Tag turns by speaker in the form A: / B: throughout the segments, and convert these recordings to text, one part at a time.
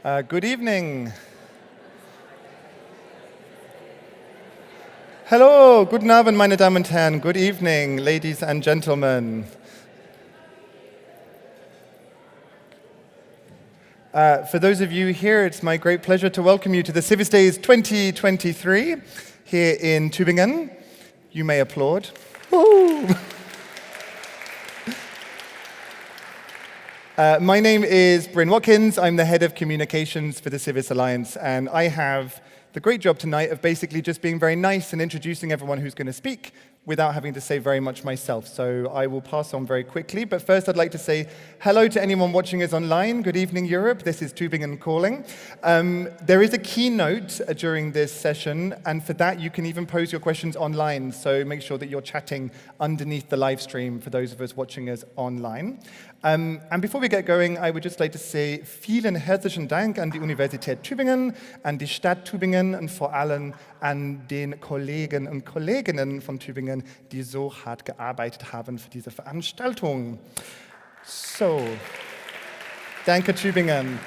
A: Good evening. Hello, guten Abend, meine Damen und Herren. Good evening, ladies and gentlemen. For those of you here, it's my great pleasure to welcome you to the CIVIS Days 2023 here in Tübingen. You may applaud. Woo! My name is Bryn Watkins. I'm the head of communications for the CIVIS Alliance, and I have the great job tonight of basically just being very nice and introducing everyone who's going to speak without having to say very much myself. So I will pass on very quickly. But first, I'd like to say hello to anyone watching us online. Good evening, Europe. This is Tübingen calling. There is a keynote during this session, and for that, you can even pose your questions online. So make sure that you're chatting underneath the live stream for those of us watching us online. And before we get going, I would just like to say vielen herzlichen Dank an die Universität Tübingen, an die Stadt Tübingen und vor allem an den Kollegen und Kolleginnen von Tübingen, die so hart gearbeitet haben für diese Veranstaltung. So, danke Tübingen.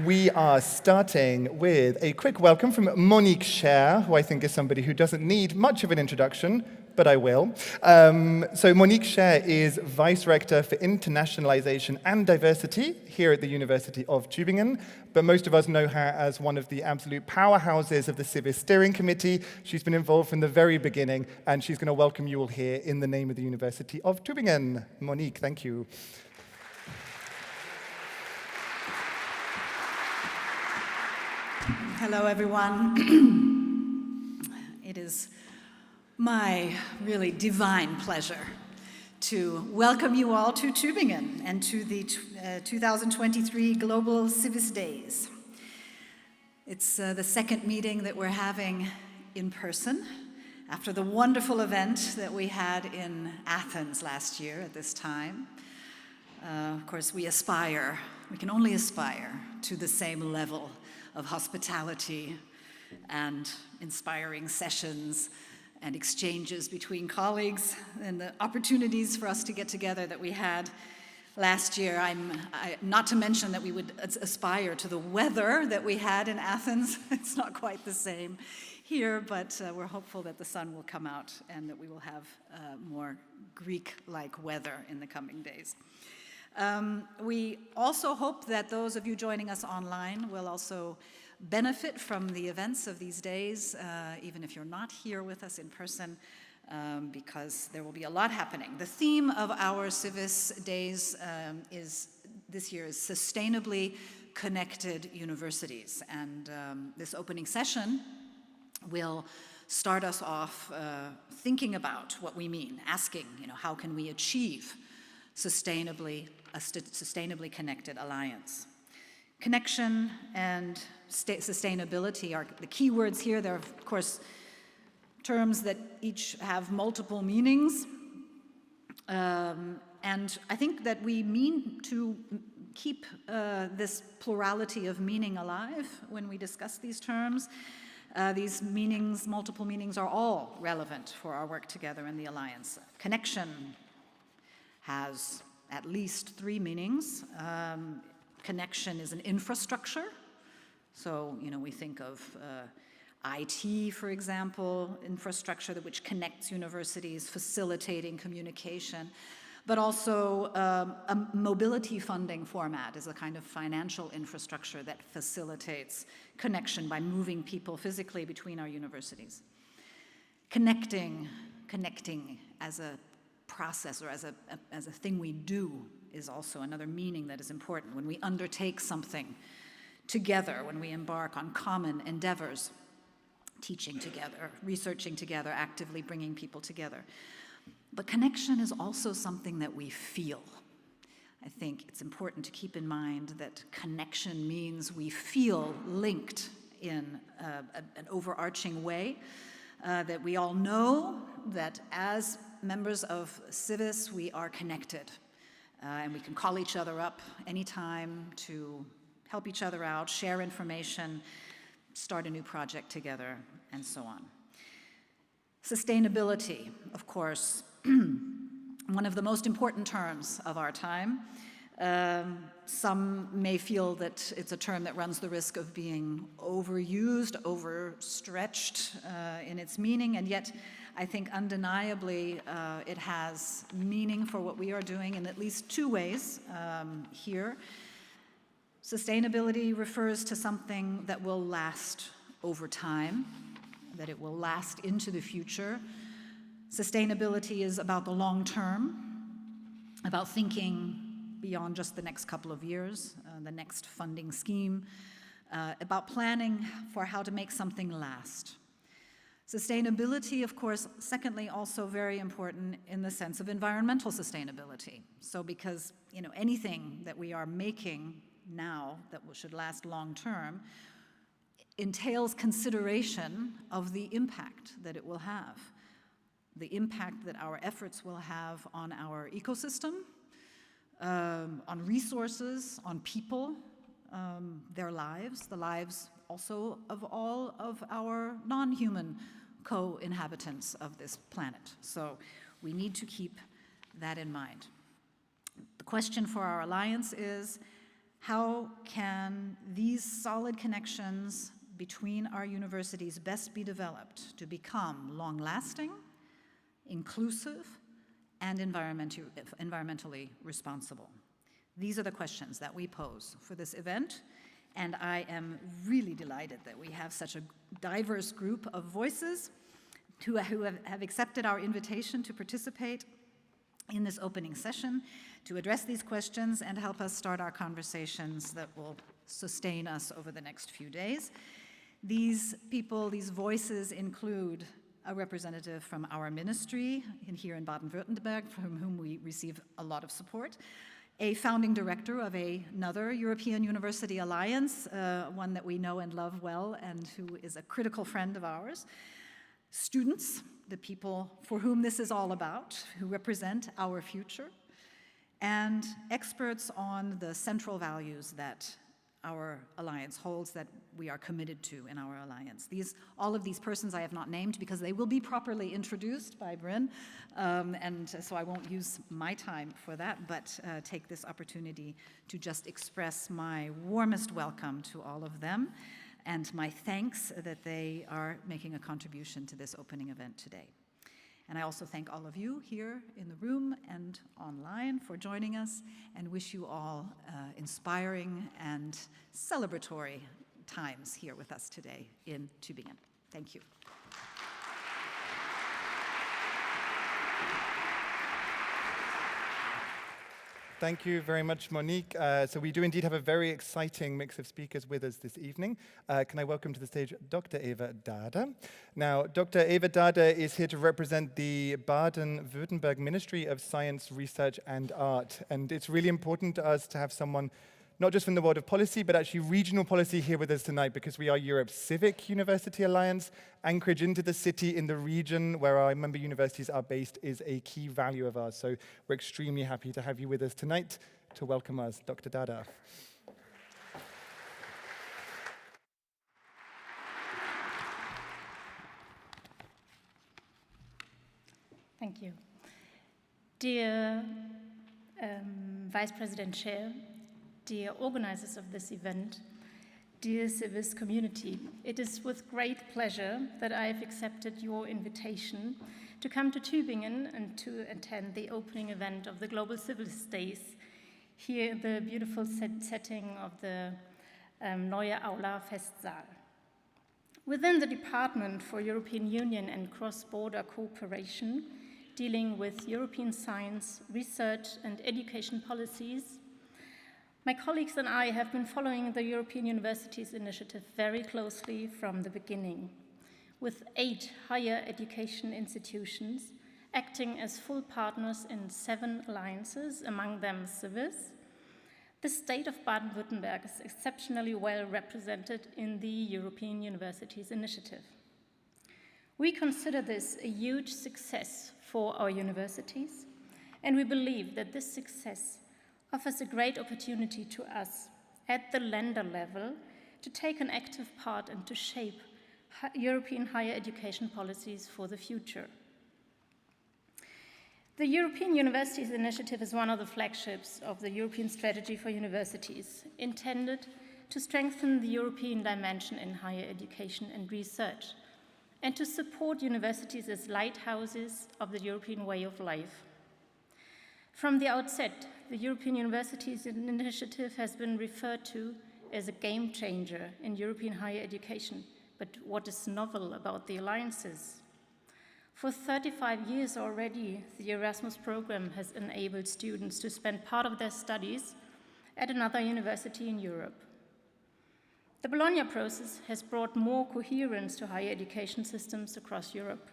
A: We are starting with a quick welcome from Monique Scher, who I think is somebody who doesn't need much of an introduction, but I will. So Monique Scher is Vice Rector for Internationalization and Diversity here at the University of Tübingen, but most of us know her as one of the absolute powerhouses of the CIVIS Steering Committee. She's been involved from the very beginning, and she's going to welcome you all here in the name of the University of Tübingen. Monique, thank you.
B: Hello, everyone. It is my really divine pleasure to welcome you all to Tübingen and to the 2023 Global CIVIS Days. It's the second meeting that we're having in person after the wonderful event that we had in Athens last year at this time. Of course, we can only aspire to the same level of hospitality and inspiring sessions and exchanges between colleagues, and the opportunities for us to get together that we had last year. Not to mention that we would aspire to the weather that we had in Athens. It's not quite the same here, but we're hopeful that the sun will come out and that we will have more Greek-like weather in the coming days. We also hope that those of you joining us online will also benefit from the events of these days, even if you're not here with us in person, because there will be a lot happening. The theme of our CIVIS Days this year is sustainably connected universities. And this opening session will start us off thinking about what we mean, asking, how can we achieve a sustainably connected alliance? Connection and sustainability are the key words here. There are, of course, terms that each have multiple meanings. And I think that we mean to keep this plurality of meaning alive when we discuss these terms. These meanings, multiple meanings, are all relevant for our work together in the Alliance. Connection has at least three meanings. Connection is an infrastructure. So, we think of IT, for example, infrastructure which connects universities, facilitating communication. But also a mobility funding format is a kind of financial infrastructure that facilitates connection by moving people physically between our universities. Connecting as a process or as a thing we do is also another meaning that is important. When we undertake something together, when we embark on common endeavors, teaching together, researching together, actively bringing people together. But connection is also something that we feel. I think it's important to keep in mind that connection means we feel linked in an overarching way, that we all know that as members of CIVIS, we are connected. And we can call each other up anytime to help each other out, share information, start a new project together, and so on. Sustainability, of course, one of the most important terms of our time. Some may feel that it's a term that runs the risk of being overused, overstretched in its meaning, and yet I think undeniably it has meaning for what we are doing in at least two ways here. Sustainability refers to something that will last over time, that it will last into the future. Sustainability is about the long term, about thinking beyond just the next couple of years, the next funding scheme, about planning for how to make something last. Sustainability, of course, secondly, also very important in the sense of environmental sustainability. So because, anything that we are making now that should last long term entails consideration of the impact that it will have, the impact that our efforts will have on our ecosystem, on resources, on people, their lives, the lives also of all of our non-human co-inhabitants of this planet. So we need to keep that in mind. The question for our alliance is, how can these solid connections between our universities best be developed to become long-lasting, inclusive, and environmentally responsible? These are the questions that we pose for this event, and I am really delighted that we have such a diverse group of voices who have accepted our invitation to participate in this opening session, to address these questions and help us start our conversations that will sustain us over the next few days. These people, these voices include a representative from our ministry here in Baden-Württemberg, from whom we receive a lot of support, a founding director of another European University Alliance, one that we know and love well and who is a critical friend of ours, students, the people for whom this is all about, who represent our future, and experts on the central values that our alliance holds, that we are committed to in our alliance. All of these persons I have not named because they will be properly introduced by Bryn, and so I won't use my time for that, but take this opportunity to just express my warmest welcome to all of them and my thanks that they are making a contribution to this opening event today. And I also thank all of you here in the room and online for joining us, and wish you all inspiring and celebratory times here with us today in Tübingen. Thank you.
A: Thank you very much, Monique. So we do indeed have a very exciting mix of speakers with us this evening. Can I welcome to the stage Dr. Eva Dade. Now, Dr. Eva Dade is here to represent the Baden-Württemberg Ministry of Science, Research and Art. And it's really important to us to have someone not just from the world of policy, but actually regional policy here with us tonight, because we are Europe's civic university alliance. Anchorage into the city in the region where our member universities are based is a key value of ours. So we're extremely happy to have you with us tonight. To welcome us, Dr. Dade.
C: Thank you. Dear Vice President Chair, dear organizers of this event, dear CIVIS community, it is with great pleasure that I have accepted your invitation to come to Tübingen and to attend the opening event of the Global CIVIS Days here in the beautiful setting of the Neue Aula Festsaal. Within the Department for European Union and Cross-Border Cooperation, dealing with European science, research and education policies, my colleagues and I have been following the European Universities Initiative very closely from the beginning, with 8 higher education institutions acting as full partners in 7 alliances, among them CIVIS. The state of Baden-Württemberg is exceptionally well represented in the European Universities Initiative. We consider this a huge success for our universities, and we believe that this success offers a great opportunity to us at the Länder level to take an active part and to shape European higher education policies for the future. The European Universities Initiative is one of the flagships of the European Strategy for Universities, intended to strengthen the European dimension in higher education and research, and to support universities as lighthouses of the European way of life. From the outset, the European Universities Initiative has been referred to as a game changer in European higher education. But what is novel about the alliances? For 35 years already, the Erasmus program has enabled students to spend part of their studies at another university in Europe. The Bologna process has brought more coherence to higher education systems across Europe.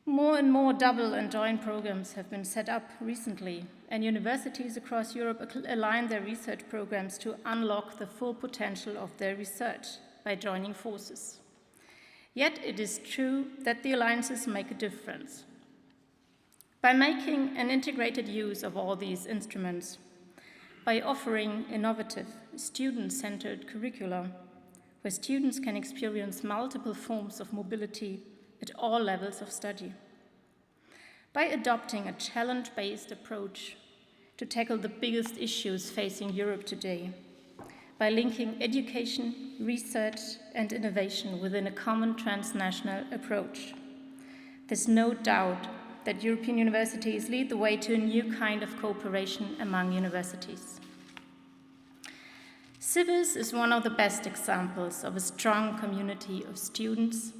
C: More and more double and joint programs have been set up recently, and universities across Europe align their research programs to unlock the full potential of their research by joining forces. Yet it is true that the alliances make a difference. By making an integrated use of all these instruments, by offering innovative, student-centered curricula, where students can experience multiple forms of mobility at all levels of study. By adopting a challenge-based approach to tackle the biggest issues facing Europe today. By linking education, research, and innovation within a common transnational approach. There's no doubt that European universities lead the way to a new kind of cooperation among universities. CIVIS is one of the best examples of a strong community of students,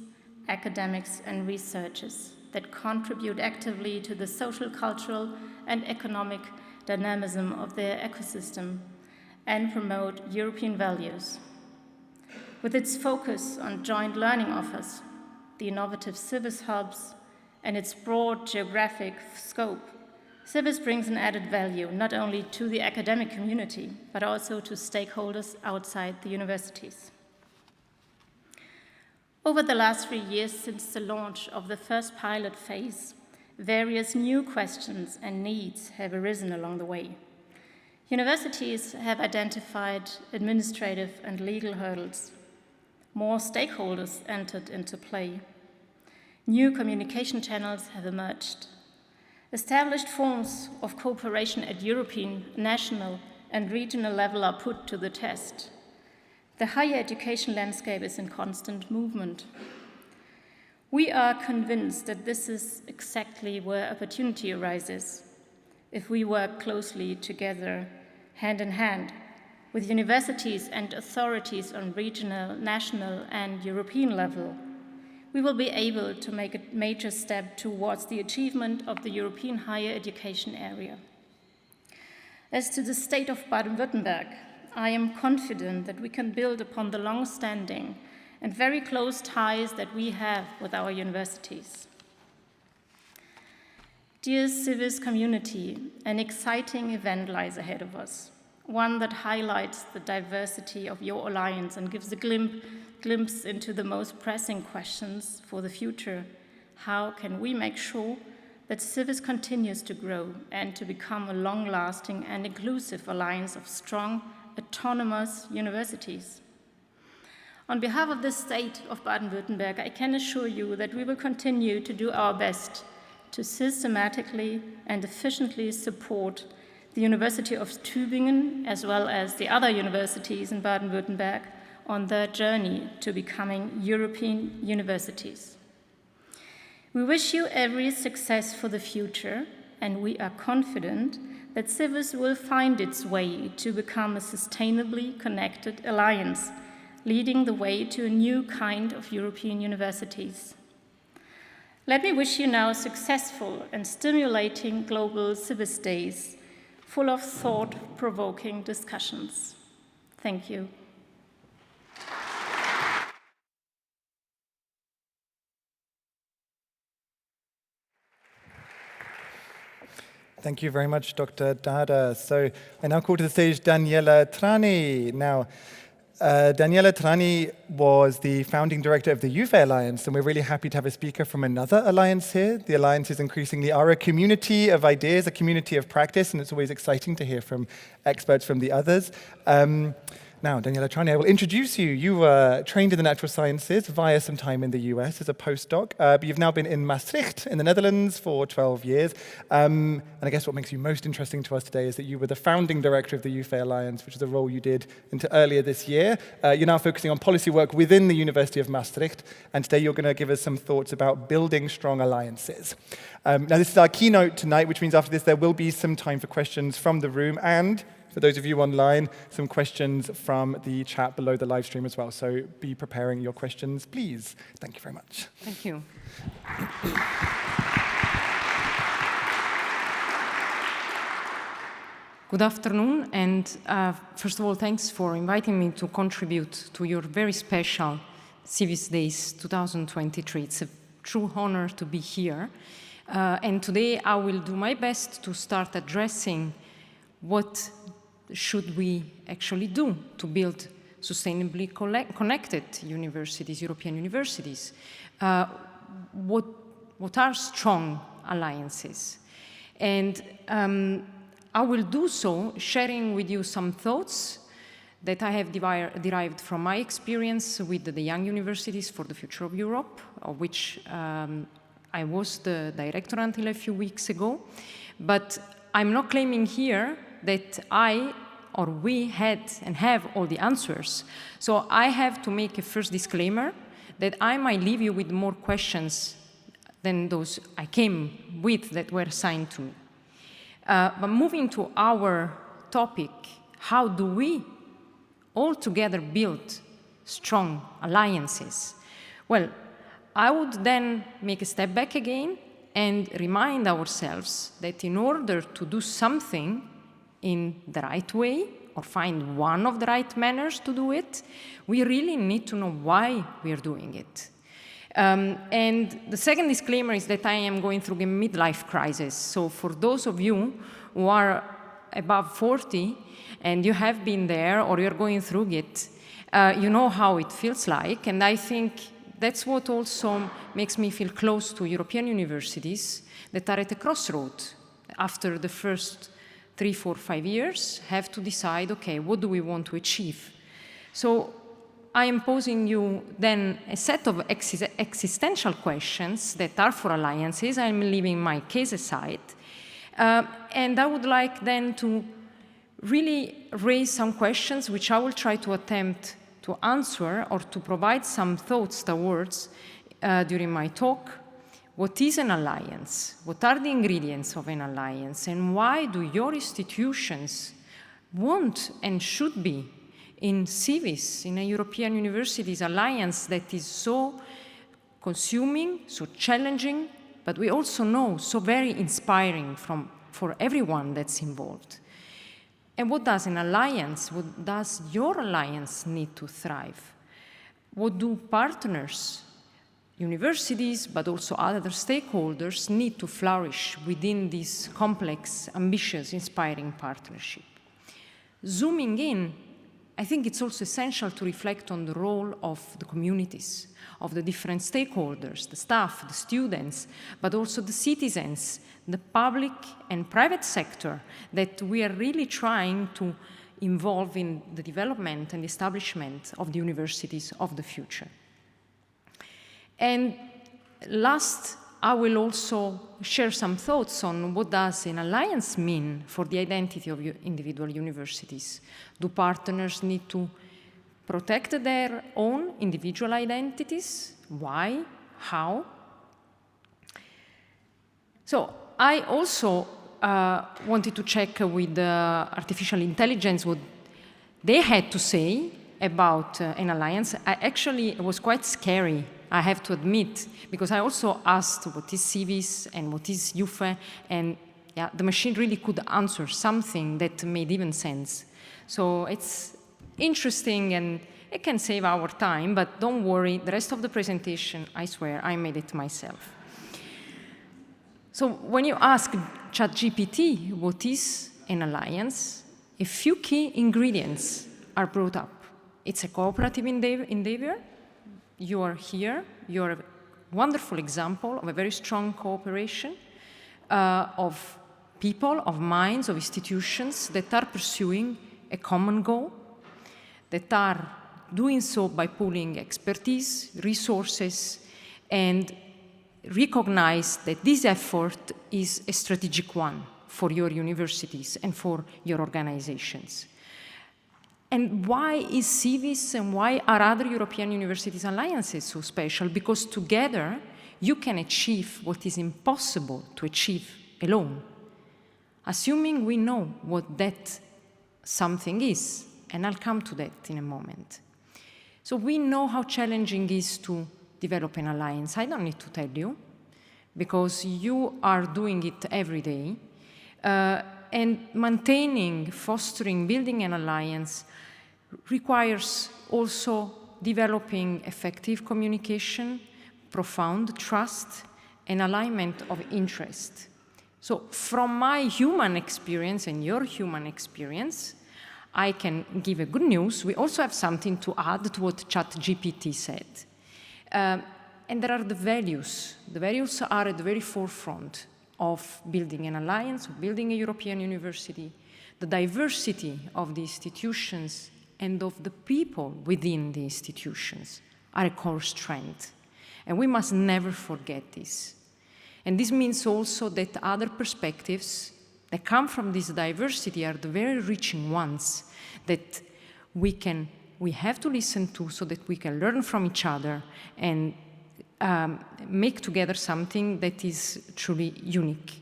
C: academics, and researchers that contribute actively to the social, cultural, and economic dynamism of their ecosystem and promote European values. With its focus on joint learning offers, the innovative CIVIS hubs, and its broad geographic scope, CIVIS brings an added value not only to the academic community, but also to stakeholders outside the universities. Over the last 3 years since the launch of the first pilot phase, various new questions and needs have arisen along the way. Universities have identified administrative and legal hurdles. More stakeholders entered into play. New communication channels have emerged. Established forms of cooperation at European, national, and regional level are put to the test. The higher education landscape is in constant movement. We are convinced that this is exactly where opportunity arises if we work closely together, hand in hand, with universities and authorities on regional, national, and European level. We will be able to make a major step towards the achievement of the European higher education area. As to the state of Baden-Württemberg, I am confident that we can build upon the long-standing and very close ties that we have with our universities. Dear CIVIS community, an exciting event lies ahead of us, one that highlights the diversity of your alliance and gives a glimpse into the most pressing questions for the future. How can we make sure that CIVIS continues to grow and to become a long-lasting and inclusive alliance of strong, autonomous universities? On behalf of the state of Baden-Württemberg, I can assure you that we will continue to do our best to systematically and efficiently support the University of Tübingen, as well as the other universities in Baden-Württemberg, on their journey to becoming European universities. We wish you every success for the future, and we are confident that CIVIS will find its way to become a sustainably connected alliance, leading the way to a new kind of European universities. Let me wish you now successful and stimulating global CIVIS Days, full of thought-provoking discussions. Thank you.
A: Thank you very much, Dr. Dada. So I now call to the stage Daniela Trani. Now, Daniela Trani was the founding director of the YUFE Alliance, and we're really happy to have a speaker from another alliance here. The alliances increasingly are a community of ideas, a community of practice, and it's always exciting to hear from experts from the others. Now, Daniela Trani, I will introduce you. You were trained in the natural sciences via some time in the US as a postdoc, but you've now been in Maastricht in the Netherlands for 12 years. And I guess what makes you most interesting to us today is that you were the founding director of the YUFE Alliance, which is a role you did until earlier this year. You're now focusing on policy work within the University of Maastricht, and today you're going to give us some thoughts about building strong alliances. Now, this is our keynote tonight, which means after this there will be some time for questions from the room, and for those of you online, some questions from the chat below the live stream as well. So be preparing your questions, please. Thank you very much.
D: Thank you. Good afternoon, and first of all, thanks for inviting me to contribute to your very special CIVIS Days 2023. It's a true honor to be here. And today I will do my best to start addressing what should we actually do to build sustainably connected universities, European universities? What are strong alliances? And I will do so sharing with you some thoughts that I have derived from my experience with the Young Universities for the Future of Europe, of which I was the director until a few weeks ago. But I'm not claiming here that I or we had and have all the answers. So I have to make a first disclaimer that I might leave you with more questions than those I came with that were assigned to me. But moving to our topic, how do we all together build strong alliances? Well, I would then make a step back again and remind ourselves that in order to do something in the right way, or find one of the right manners to do it, we really need to know why we are doing it. And the second disclaimer is that I am going through a midlife crisis. So for those of you who are above 40 and you have been there or you're going through it, you know how it feels like. And I think that's what also makes me feel close to European universities that are at a crossroad after the first 3, 4, 5 years, have to decide, okay, what do we want to achieve? So I am posing you then a set of existential questions that are for alliances. I'm leaving my case aside. And I would like then to really raise some questions which I will try to attempt to answer or to provide some thoughts towards during my talk. What is an alliance? What are the ingredients of an alliance? And why do your institutions want and should be in CIVIS, in a European Universities Alliance that is so consuming, so challenging, but we also know so very inspiring for everyone that's involved? And what does an alliance, what does your alliance need to thrive? What do partners, universities, but also other stakeholders need to flourish within this complex, ambitious, inspiring partnership? Zooming in, I think it's also essential to reflect on the role of the communities, of the different stakeholders, the staff, the students, but also the citizens, the public and private sector that we are really trying to involve in the development and establishment of the universities of the future. And last, I will also share some thoughts on what does an alliance mean for the identity of individual universities. Do partners need to protect their own individual identities? Why? How? So I also wanted to check with artificial intelligence what they had to say about an alliance. It was quite scary, I have to admit, because I also asked what is CIVIS and what is YUFE, and yeah, the machine really could answer something that made even sense. So it's interesting and it can save our time, but don't worry, the rest of the presentation, I swear, I made it myself. So when you ask ChatGPT what is an alliance, a few key ingredients are brought up. It's a cooperative endeavor. You are here, you're a wonderful example of a very strong cooperation of people, of minds, of institutions that are pursuing a common goal. that are doing so by pooling expertise, resources, and recognize that this effort is a strategic one for your universities and for your organizations. And why is CIVIS and why are other European Universities Alliances so special? Because together you can achieve what is impossible to achieve alone. Assuming we know what that something is, and I'll come to that in a moment. So we know how challenging it is to develop an alliance. I don't need to tell you, because you are doing it every day. And maintaining, fostering, building an alliance requires also developing effective communication, profound trust, and alignment of interest. So from my human experience and your human experience, I can give a good news. We also have something to add to what ChatGPT said. And there are the values. The values are at the very forefront of building an alliance, of building a European university. The diversity of the institutions and of the people within the institutions are a core strength. And we must never forget this. And this means also that other perspectives that come from this diversity are the very reaching ones that we have to listen to so that we can learn from each other and make together something that is truly unique.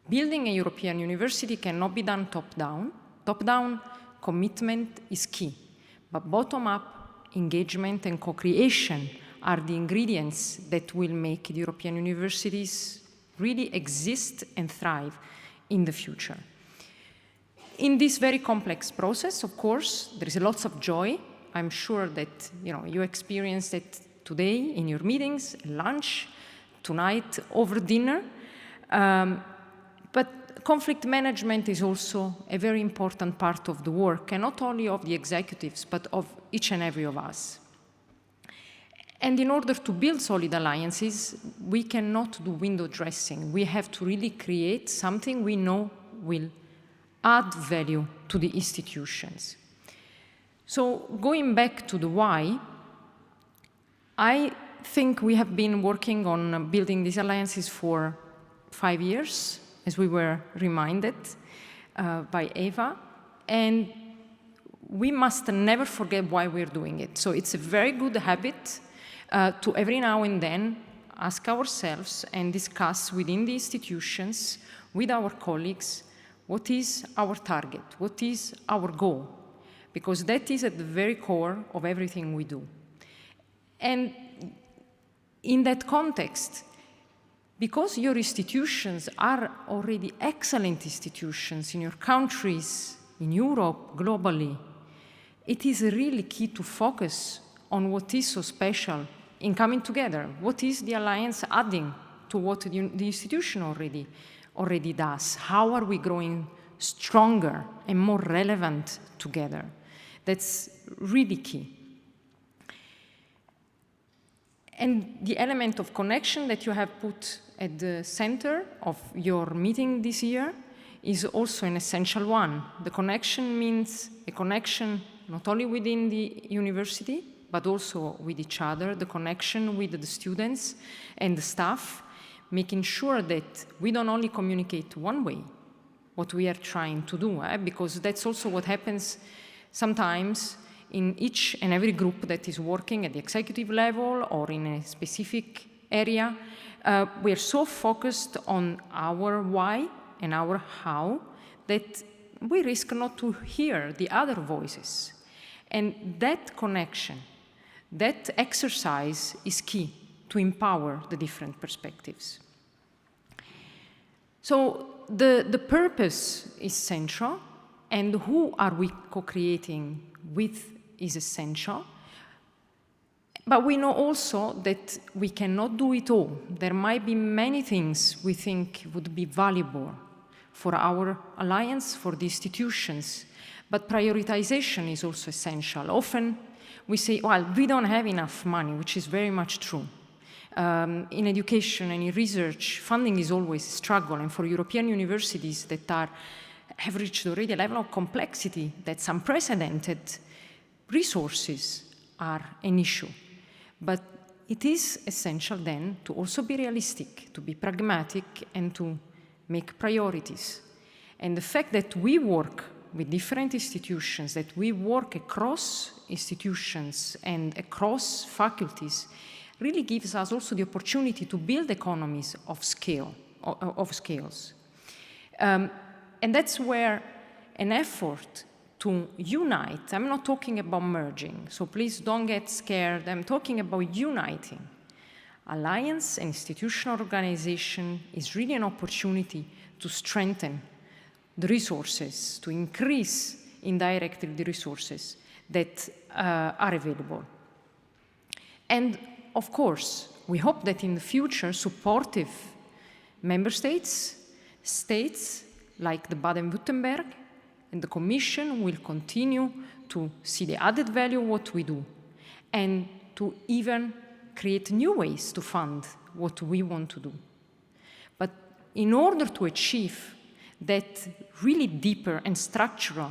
D: Building a European university cannot be done top-down. Top-down commitment is key, but bottom-up engagement and co-creation are the ingredients that will make the European universities really exist and thrive in the future. In this very complex process, of course, there is lots of joy. I'm sure that you experienced it today in your meetings, lunch, tonight over dinner. But conflict management is also a very important part of the work, and not only of the executives, but of each and every of us. And in order to build solid alliances, we cannot do window dressing. We have to really create something we know will add value to the institutions. So going back to the why, I think we have been working on building these alliances for 5 years, as we were reminded by Eva, and we must never forget why we're doing it. So it's a very good habit to every now and then ask ourselves and discuss within the institutions, with our colleagues, what is our target, what is our goal, because that is at the very core of everything we do. And in that context, because your institutions are already excellent institutions in your countries, in Europe, globally, it is really key to focus on what is so special in coming together. What is the alliance adding to what the institution already does? How are we growing stronger and more relevant together? That's really key. And the element of connection that you have put at the center of your meeting this year is also an essential one. The connection means a connection not only within the university, but also with each other, the connection with the students and the staff, making sure that we don't only communicate one way what we are trying to do, because that's also what happens sometimes in each and every group that is working at the executive level or in a specific area. We are so focused on our why and our how that we risk not to hear the other voices. And that connection, that exercise is key to empower the different perspectives. So the purpose is central, and who are we co-creating with is essential. But we know also that we cannot do it all. There might be many things we think would be valuable for our alliance, for the institutions, but prioritization is also essential. Often we say, well, we don't have enough money, which is very much true. In education and in research, funding is always a struggle, and for European universities that have reached already a level of complexity that's unprecedented, resources are an issue. But it is essential then to also be realistic, to be pragmatic, and to make priorities. And the fact that we work with different institutions, that we work across institutions and across faculties, really gives us also the opportunity to build economies of scales. And that's where an effort to unite, I'm not talking about merging, so please don't get scared, I'm talking about uniting. Alliance and institutional organization is really an opportunity to strengthen the resources, to increase indirectly the resources that are available. And of course, we hope that in the future, supportive member states, states like the Baden-Württemberg and the Commission will continue to see the added value of what we do and to even create new ways to fund what we want to do. But in order to achieve that really deeper and structural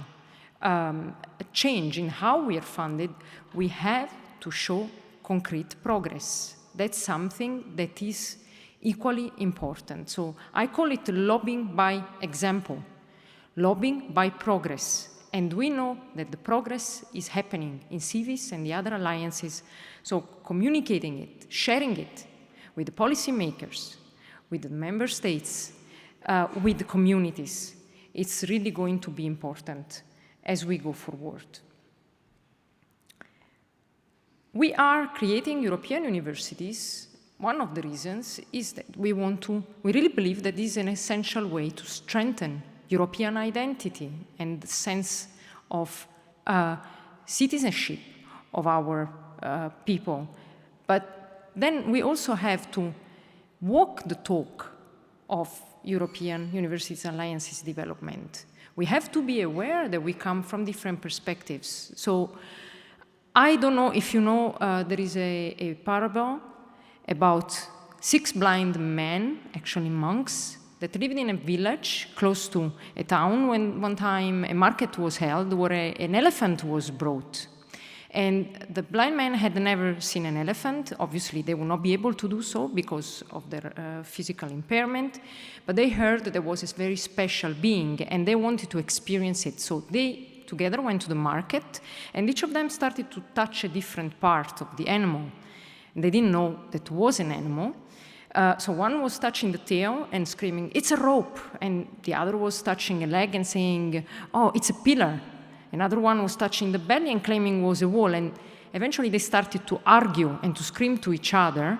D: change in how we are funded, we have to show concrete progress. That's something that is equally important. So I call it lobbying by example, lobbying by progress. And we know that the progress is happening in CIVIS and the other alliances. So communicating it, sharing it with the policymakers, with the member states, with the communities, it's really going to be important as we go forward. We are creating European universities. One of the reasons is that we really believe that this is an essential way to strengthen European identity and the sense of citizenship of our people. But then we also have to walk the talk of European Universities Alliances development. We have to be aware that we come from different perspectives. So I don't know if you know, there is a parable about 6 blind men, actually monks, that lived in a village close to a town when one time a market was held where an elephant was brought. And the blind men had never seen an elephant. Obviously, they would not be able to do so because of their physical impairment. But they heard that there was this very special being, and they wanted to experience it. So they together went to the market, and each of them started to touch a different part of the animal. And they didn't know that it was an animal. So one was touching the tail and screaming, "It's a rope." And the other was touching a leg and saying, "Oh, it's a pillar." Another one was touching the belly and claiming it was a wall. And eventually they started to argue and to scream to each other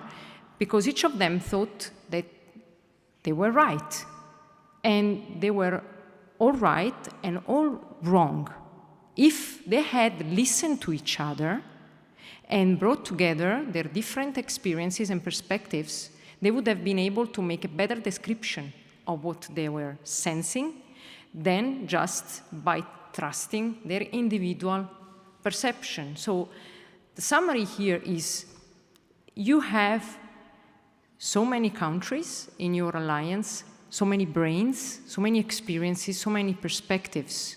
D: because each of them thought that they were right. And they were all right and all wrong. If they had listened to each other and brought together their different experiences and perspectives, they would have been able to make a better description of what they were sensing than just by trusting their individual perception. So the summary here is you have so many countries in your alliance, so many brains, so many experiences, so many perspectives.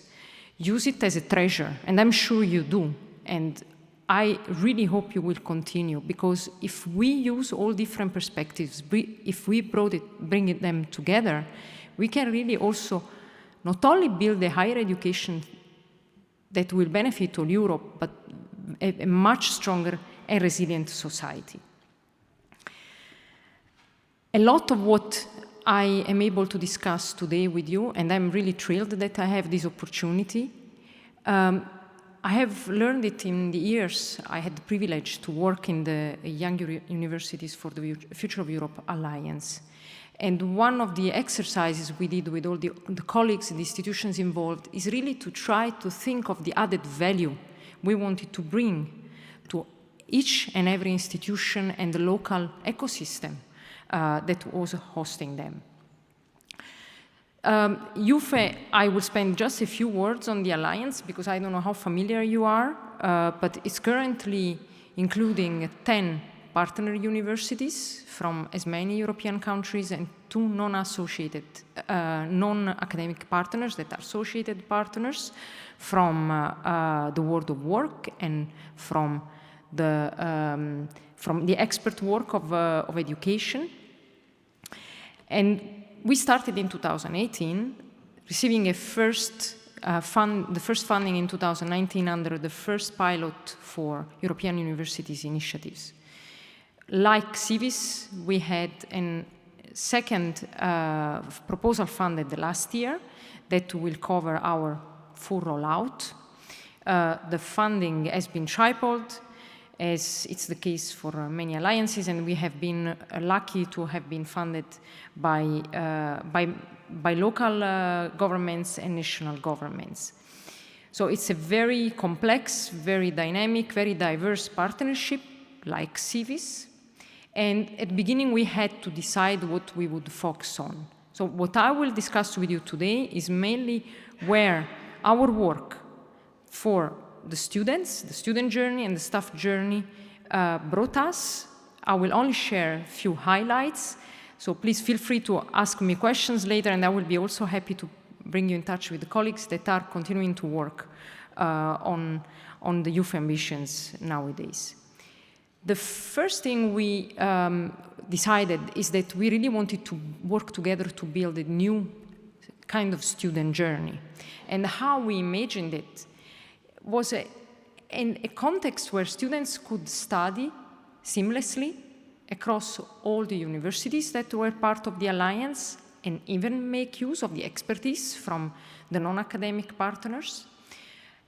D: Use it as a treasure, and I'm sure you do. And I really hope you will continue, because if we use all different perspectives, if we bring them together, we can really also not only build a higher education that will benefit all Europe, but a much stronger and resilient society. A lot of what I am able to discuss today with you, and I'm really thrilled that I have this opportunity. I have learned it in the years I had the privilege to work in the Young Universities for the Future of Europe Alliance. And one of the exercises we did with all the colleagues and the institutions involved is really to try to think of the added value we wanted to bring to each and every institution and the local ecosystem that was hosting them. YUFE, I will spend just a few words on the Alliance because I don't know how familiar you are, but it's currently including 10 partner universities from as many European countries and 2 non-associated, non-academic partners that are associated partners from the world of work and from the expert work of education. And we started in 2018, receiving the first funding in 2019 under the first pilot for European universities initiatives. Like CIVIS, we had a second proposal funded last year that will cover our full rollout. The funding has been tripled, as it's the case for many alliances, and we have been lucky to have been funded by local governments and national governments. So it's a very complex, very dynamic, very diverse partnership like CIVIS. And at the beginning, we had to decide what we would focus on. So what I will discuss with you today is mainly where our work for the students, the student journey and the staff journey brought us. I will only share a few highlights. So please feel free to ask me questions later, and I will be also happy to bring you in touch with the colleagues that are continuing to work on the youth ambitions nowadays. The first thing we decided is that we really wanted to work together to build a new kind of student journey. And how we imagined it was in a context where students could study seamlessly across all the universities that were part of the Alliance and even make use of the expertise from the non-academic partners.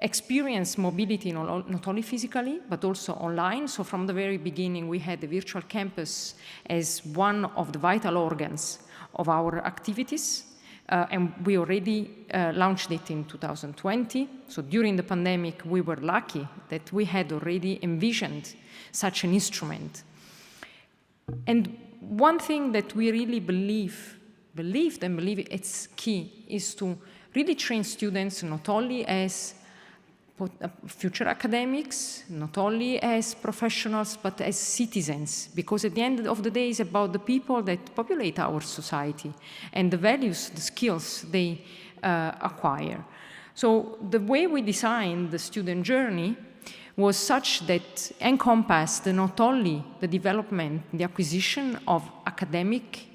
D: Experience mobility not only physically, but also online. So from the very beginning, we had the virtual campus as one of the vital organs of our activities. And we already launched it in 2020. So during the pandemic, we were lucky that we had already envisioned such an instrument. And one thing that we really believe it's key is to really train students not only as future academics, not only as professionals, but as citizens, because at the end of the day, it's about the people that populate our society and the values, the skills they acquire. So the way we designed the student journey was such that encompassed not only the development, the acquisition of academic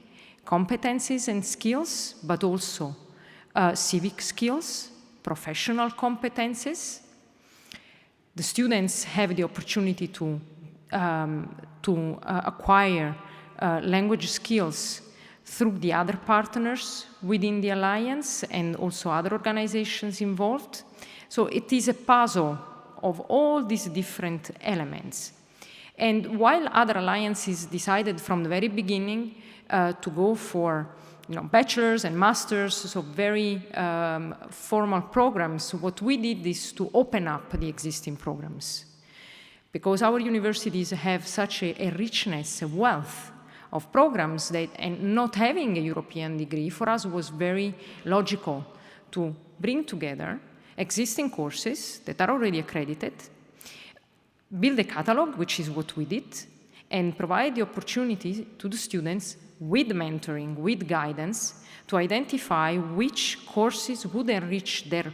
D: competencies and skills, but also civic skills, professional competencies. The students have the opportunity to acquire language skills through the other partners within the Alliance and also other organizations involved. So it is a puzzle of all these different elements. And while other alliances decided from the very beginning to go for bachelor's and master's, so very formal programs, what we did is to open up the existing programs. Because our universities have such a richness, a wealth of programs that, and not having a European degree for us was very logical to bring together existing courses that are already accredited, build a catalog, which is what we did, and provide the opportunity to the students with mentoring, with guidance, to identify which courses would enrich their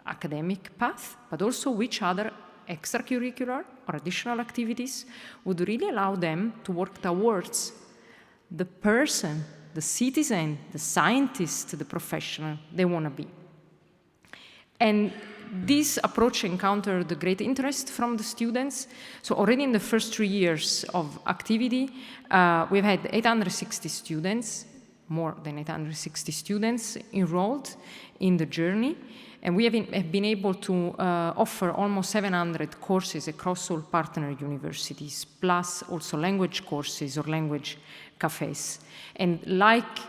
D: academic path, but also which other extracurricular or additional activities would really allow them to work towards the person, the citizen, the scientist, the professional they want to be. And this approach encountered great interest from the students. So already in the first 3 years of activity, we've had 860 students, more than 860 students enrolled in the journey. And we have been able to offer almost 700 courses across all partner universities, plus also language courses or language cafes. And like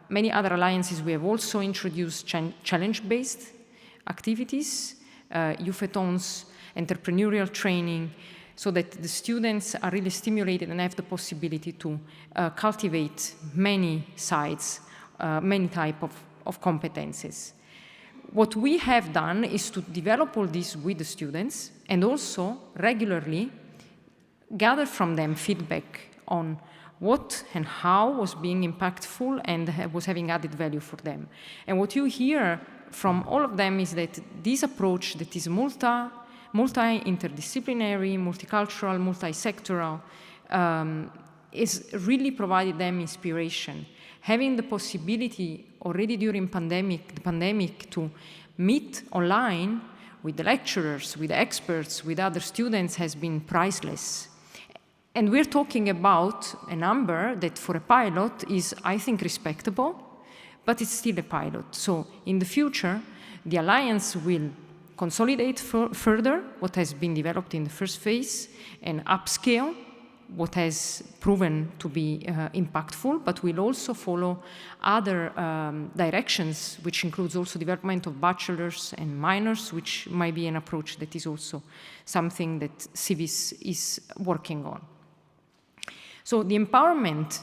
D: many other alliances, we have also introduced challenge-based activities, YUFE-tons, entrepreneurial training, so that the students are really stimulated and have the possibility to cultivate many sides, many types of competences. What we have done is to develop all this with the students and also regularly gather from them feedback on what and how was being impactful and was having added value for them. And what you hear from all of them is that this approach that is multi-interdisciplinary, multicultural, multi-sectoral, is really provided them inspiration. Having the possibility already during the pandemic to meet online with the lecturers, with the experts, with other students has been priceless. And we're talking about a number that for a pilot is, I think, respectable, but it's still a pilot. So in the future, the Alliance will consolidate further what has been developed in the first phase and upscale what has proven to be impactful, but will also follow other directions, which includes also development of bachelors and minors, which might be an approach that is also something that CIVIS is working on. So the empowerment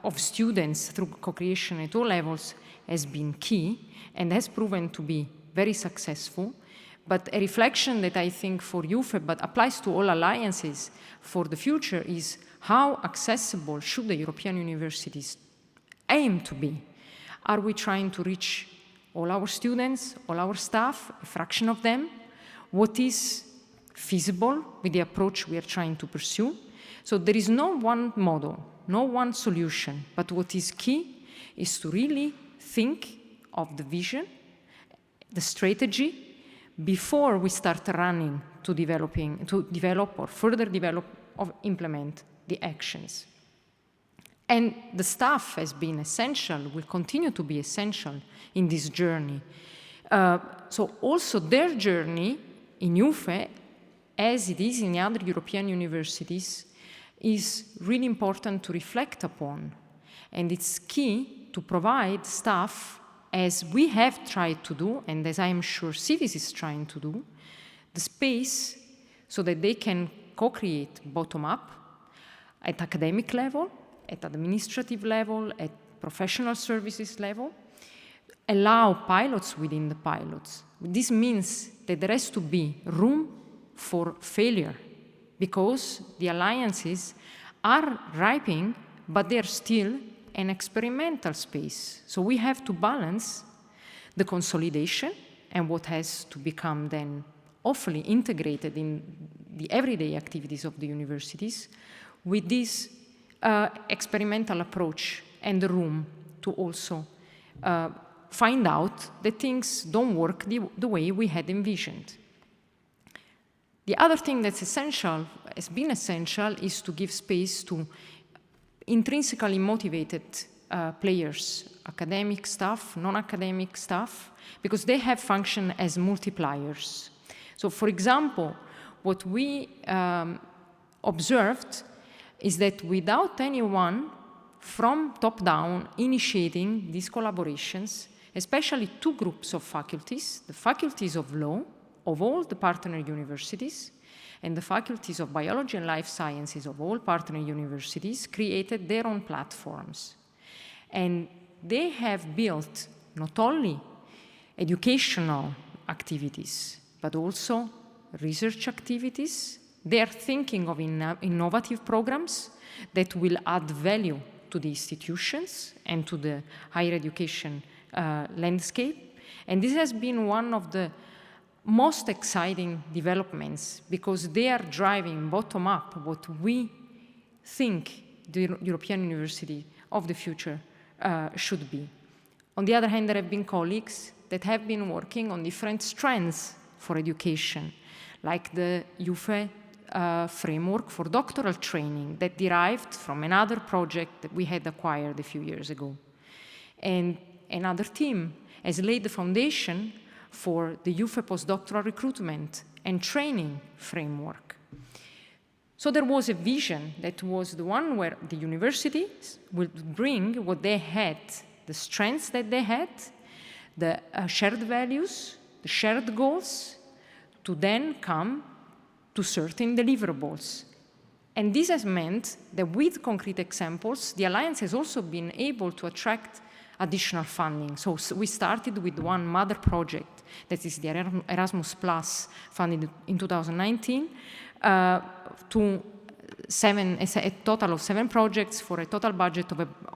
D: of students through co-creation at all levels has been key and has proven to be very successful. But a reflection that I think for YUFE, but applies to all alliances for the future, is how accessible should the European universities aim to be? Are we trying to reach all our students, all our staff, a fraction of them? What is feasible with the approach we are trying to pursue? So there is no one model, no one solution, but what is key is to really think of the vision, the strategy, before we start running to develop or further develop or implement the actions. And the staff has been essential, will continue to be essential in this journey. So also their journey in YUFE, as it is in the other European universities, is really important to reflect upon. And it's key to provide staff, as we have tried to do, and as I am sure CIVIS is trying to do, the space so that they can co-create bottom-up at academic level, at administrative level, at professional services level, allow pilots within the pilots. This means that there has to be room for failure, because the alliances are ripening, but they're still an experimental space. So we have to balance the consolidation and what has to become then hopefully integrated in the everyday activities of the universities with this experimental approach and the room to also find out that things don't work the way we had envisioned. The other thing that's essential, has been essential, is to give space to intrinsically motivated players, academic staff, non-academic staff, because they have functioned as multipliers. So for example, what we observed is that without anyone from top down initiating these collaborations, especially two groups of faculties, the faculties of law of all the partner universities and the faculties of biology and life sciences of all partner universities, created their own platforms. And they have built not only educational activities, but also research activities. They are thinking of innovative programs that will add value to the institutions and to the higher education landscape. And this has been one of the most exciting developments, because they are driving bottom-up what we think the European University of the future should be. On the other hand, there have been colleagues that have been working on different strands for education, like the YUFE framework for doctoral training that derived from another project that we had acquired a few years ago. And another team has laid the foundation for the YUFE postdoctoral recruitment and training framework. So there was a vision that was the one where the universities would bring what they had, the strengths that they had, the shared values, the shared goals, to then come to certain deliverables. And this has meant that with concrete examples, the Alliance has also been able to attract additional funding. So we started with one mother project, that is the Erasmus Plus, funded in 2019, to a total of 7 projects for a total budget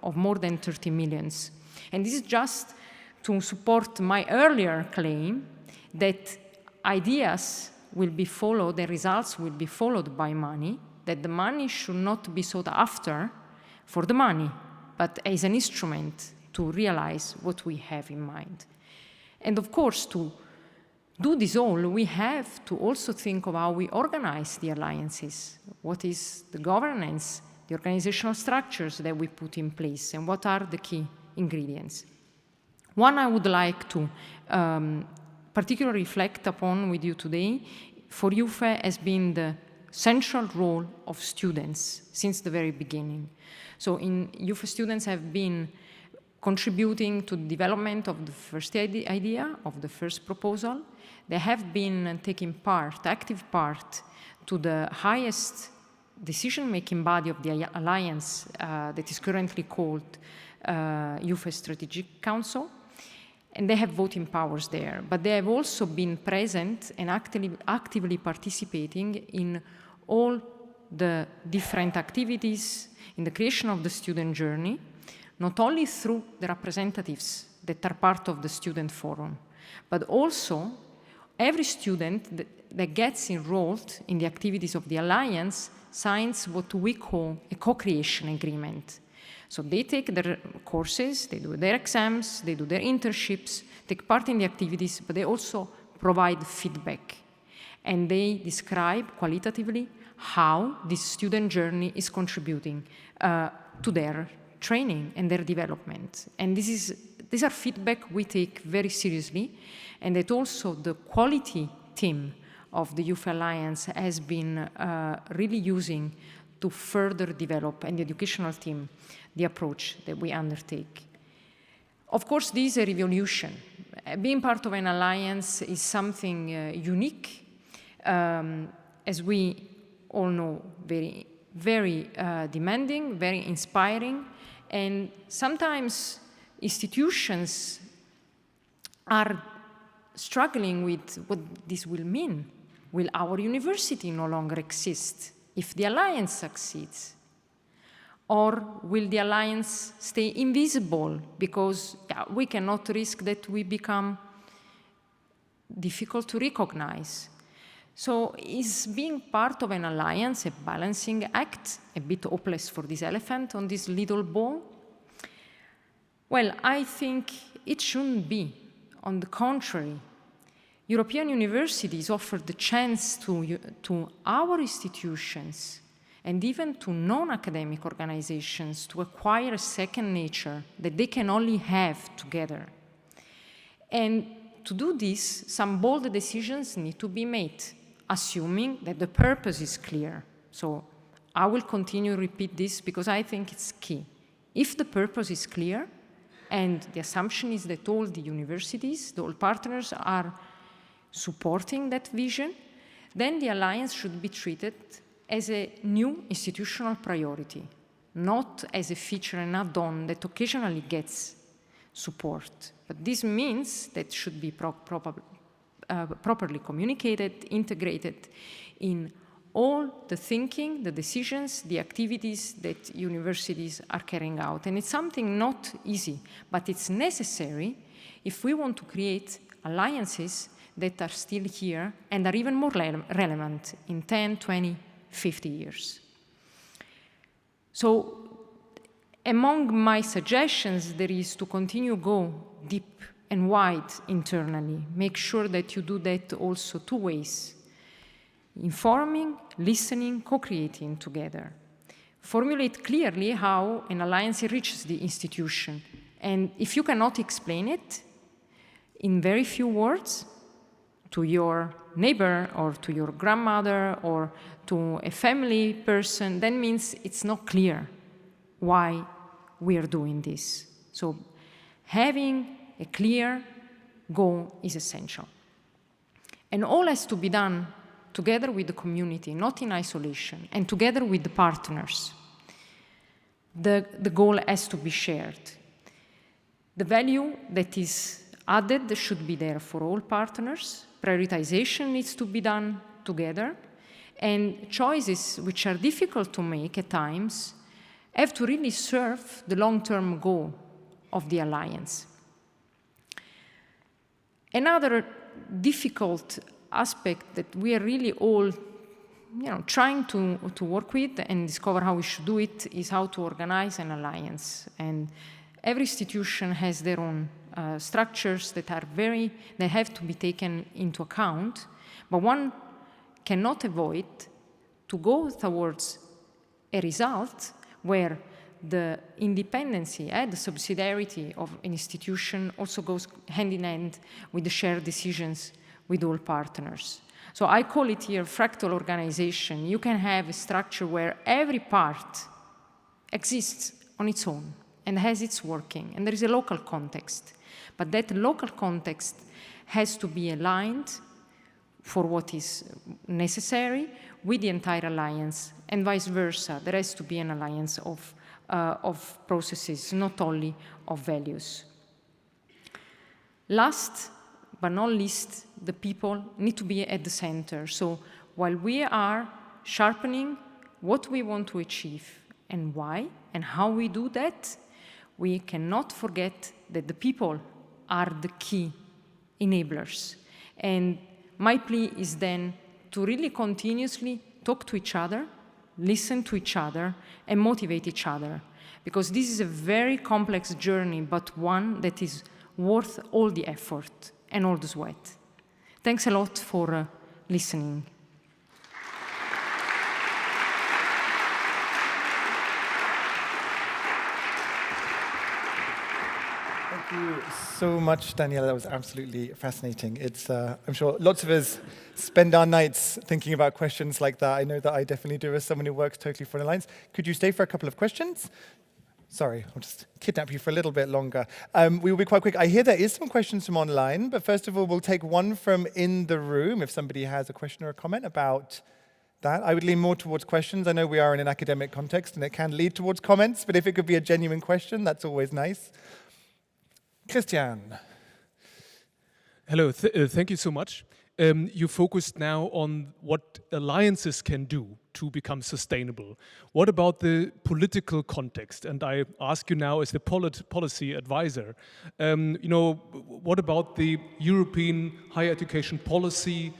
D: of more than 30 millions. And this is just to support my earlier claim that ideas will be followed, the results will be followed by money, that the money should not be sought after for the money, but as an instrument to realize what we have in mind. And of course, to do this all, we have to also think of how we organize the alliances. What is the governance, the organizational structures that we put in place, and what are the key ingredients? One I would like to particularly reflect upon with you today for YUFE has been the central role of students since the very beginning. So YUFE students have been contributing to the development of the first idea, of the first proposal. They have been taking part, active part, to the highest decision-making body of the Alliance that is currently called YUFE Strategic Council. And they have voting powers there, but they have also been present and actively participating in all the different activities in the creation of the student journey, not only through the representatives that are part of the student forum, but also every student that gets enrolled in the activities of the Alliance signs what we call a co-creation agreement. So they take their courses, they do their exams, they do their internships, take part in the activities, but they also provide feedback. And they describe qualitatively how this student journey is contributing to their training and their development. And these are feedback we take very seriously, and that also the quality team of the YUFE Alliance has been really using to further develop, and the educational team, the approach that we undertake. Of course, this is a revolution. Being part of an alliance is something unique, as we all know, very, very demanding, very inspiring, and sometimes institutions are struggling with what this will mean. Will our university no longer exist if the alliance succeeds? Or will the alliance stay invisible because we cannot risk that we become difficult to recognize? So is being part of an alliance a balancing act, a bit hopeless for this elephant on this little ball? Well, I think it shouldn't be. On the contrary, European universities offer the chance to our institutions and even to non-academic organizations to acquire a second nature that they can only have together. And to do this, some bold decisions need to be made, assuming that the purpose is clear. So I will continue to repeat this because I think it's key. If the purpose is clear, and the assumption is that all the universities, all partners are supporting that vision, then the alliance should be treated as a new institutional priority, not as a feature and add-on that occasionally gets support. But this means that it should be properly communicated, integrated in all the thinking, the decisions, the activities that universities are carrying out. And it's something not easy, but it's necessary if we want to create alliances that are still here and are even more relevant in 10, 20, 50 years. So among my suggestions, there is to continue go deep and wide internally. Make sure that you do that also 2 ways. Informing, listening, co-creating together. Formulate clearly how an alliance reaches the institution. And if you cannot explain it in very few words to your neighbor or to your grandmother or to a family person, that means it's not clear why we are doing this. So having a clear goal is essential. And all has to be done together with the community, not in isolation, and together with the partners. The goal has to be shared. The value that is added should be there for all partners. Prioritization needs to be done together. And choices which are difficult to make at times have to really serve the long-term goal of the alliance. Another difficult aspect that we are really all trying to work with and discover how we should do it is how to organize an alliance. And every institution has their own structures that have to be taken into account, but one cannot avoid to go towards a result where the independency and the subsidiarity of an institution also goes hand in hand with the shared decisions with all partners. So I call it here fractal organization. You can have a structure where every part exists on its own and has its working, and there is a local context. But that local context has to be aligned for what is necessary with the entire alliance, and vice versa. There has to be an alliance of processes, not only of values. Last but not least, the people need to be at the center. So while we are sharpening what we want to achieve and why and how we do that, we cannot forget that the people are the key enablers. And my plea is then to really continuously talk to each other, listen to each other, and motivate each other. Because this is a very complex journey, but one that is worth all the effort and all the sweat. Thanks a lot for listening.
A: Thank you so much, Daniela. That was absolutely fascinating. It's, I'm sure lots of us spend our nights thinking about questions like that. I know that I definitely do as someone who works totally for an alliance. Could you stay for a couple of questions? Sorry, I'll just kidnap you for a little bit longer. We will be quite quick. I hear there is some questions from online, but first of all, we'll take one from in the room if somebody has a question or a comment about that. I would lean more towards questions. I know we are in an academic context and it can lead towards comments, but if it could be a genuine question, that's always nice. Christian.
E: Hello, thank you so much. You focused now on what alliances can do to become sustainable. What about the political context? And I ask you now as the policy advisor, what about the European higher education policy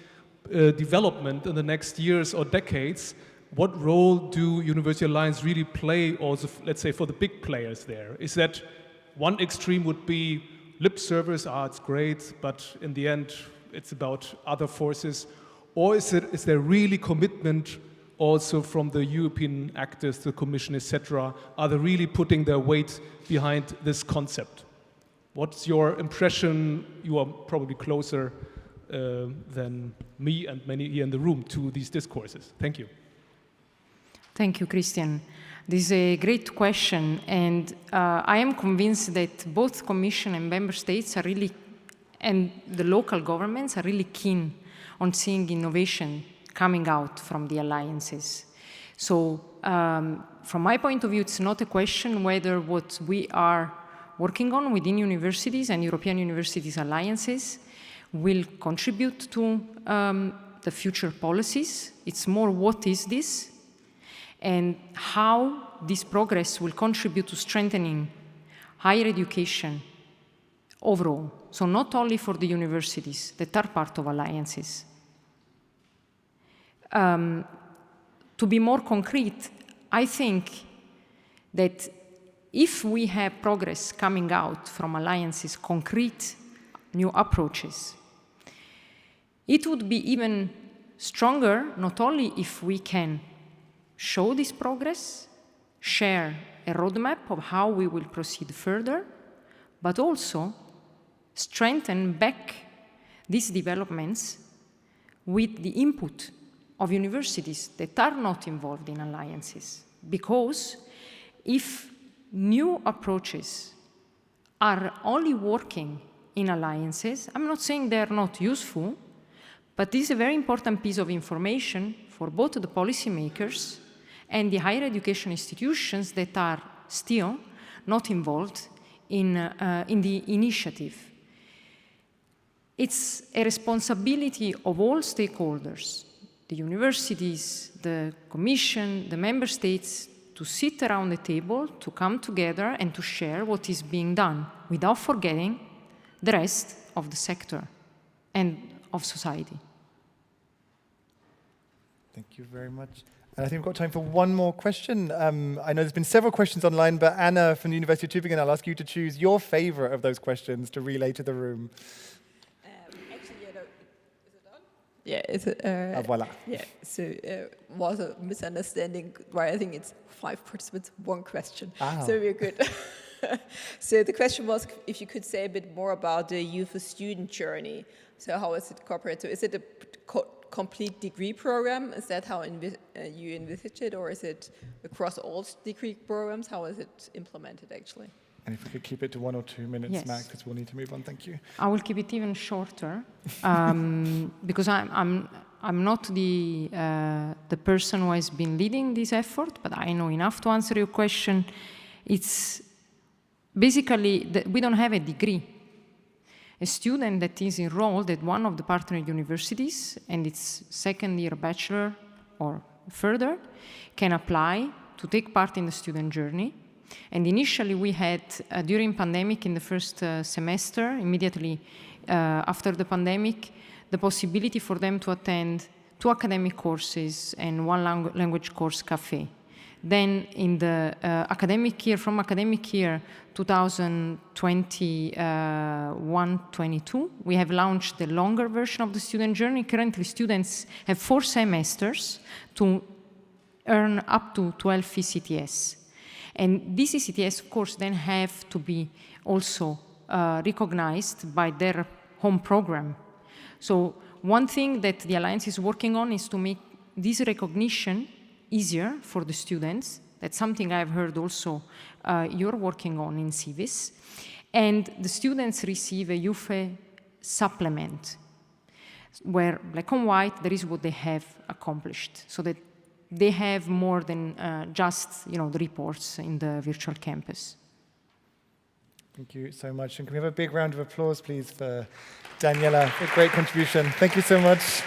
E: development in the next years or decades? What role do University Alliance really play also, let's say, for the big players there? Is that one extreme would be lip service, it's great, but in the end, it's about other forces? Or is there really commitment also from the European actors, the Commission, etc.? Are they really putting their weight behind this concept? What's your impression? You are probably closer than me and many here in the room to these discourses. Thank you.
D: Thank you, Christian. This is a great question, and I am convinced that both Commission and Member States are really, and the local governments are really keen on seeing innovation coming out from the alliances. So from my point of view, it's not a question whether what we are working on within universities and European universities alliances will contribute to the future policies. It's more what is this and how this progress will contribute to strengthening higher education overall. So not only for the universities that are part of alliances. To be more concrete, I think that if we have progress coming out from alliances, concrete new approaches, it would be even stronger, not only if we can show this progress, share a roadmap of how we will proceed further, but also strengthen back these developments with the input of universities that are not involved in alliances. Because if new approaches are only working in alliances, I'm not saying they're not useful, but this is a very important piece of information for both the policymakers and the higher education institutions that are still not involved in the initiative. It's a responsibility of all stakeholders, the universities, the Commission, the member states to sit around the table, to come together and to share what is being done without forgetting the rest of the sector and of society.
A: Thank you very much. And I think we've got time for one more question. I know there's been several questions online, but Anna from the University of Tübingen, I'll ask you to choose your favorite of those questions to relay to the room.
F: Actually, is it on? Yeah, is it?
A: Voilà.
F: Yeah, so was a misunderstanding why I think it's 5 participants, 1 question.
A: Ah.
F: So we're good. So the question was if you could say a bit more about the YUFE student journey. So how is it incorporated? So is it a complete degree program? Is that how you envisage it, or is it across all degree programs? How is it implemented actually?
A: And if we could keep it to 1 or 2 minutes,
D: Yes.
A: Max, because we'll need to move on. Thank you.
D: I will keep it even shorter because I'm not the person who has been leading this effort, but I know enough to answer your question. It's basically that we don't have a degree. A student that is enrolled at one of the partner universities and its second year bachelor or further can apply to take part in the student journey. And initially we had, during pandemic in the first semester, immediately after the pandemic, the possibility for them to attend 2 academic courses and 1 language course cafe. Then in the academic year, from academic year 2021-22, we have launched the longer version of the student journey. Currently, students have 4 semesters to earn up to 12 ECTS. And these ECTS, of course, then have to be also recognized by their home program. So one thing that the Alliance is working on is to make this recognition easier for the students. That's something I've heard also you're working on in CIVIS. And the students receive a YUFE supplement, where black and white, there is what they have accomplished, so that they have more than just the reports in the virtual campus.
A: Thank you so much. And can we have a big round of applause, please, for Daniela, for a great contribution. Thank you so much.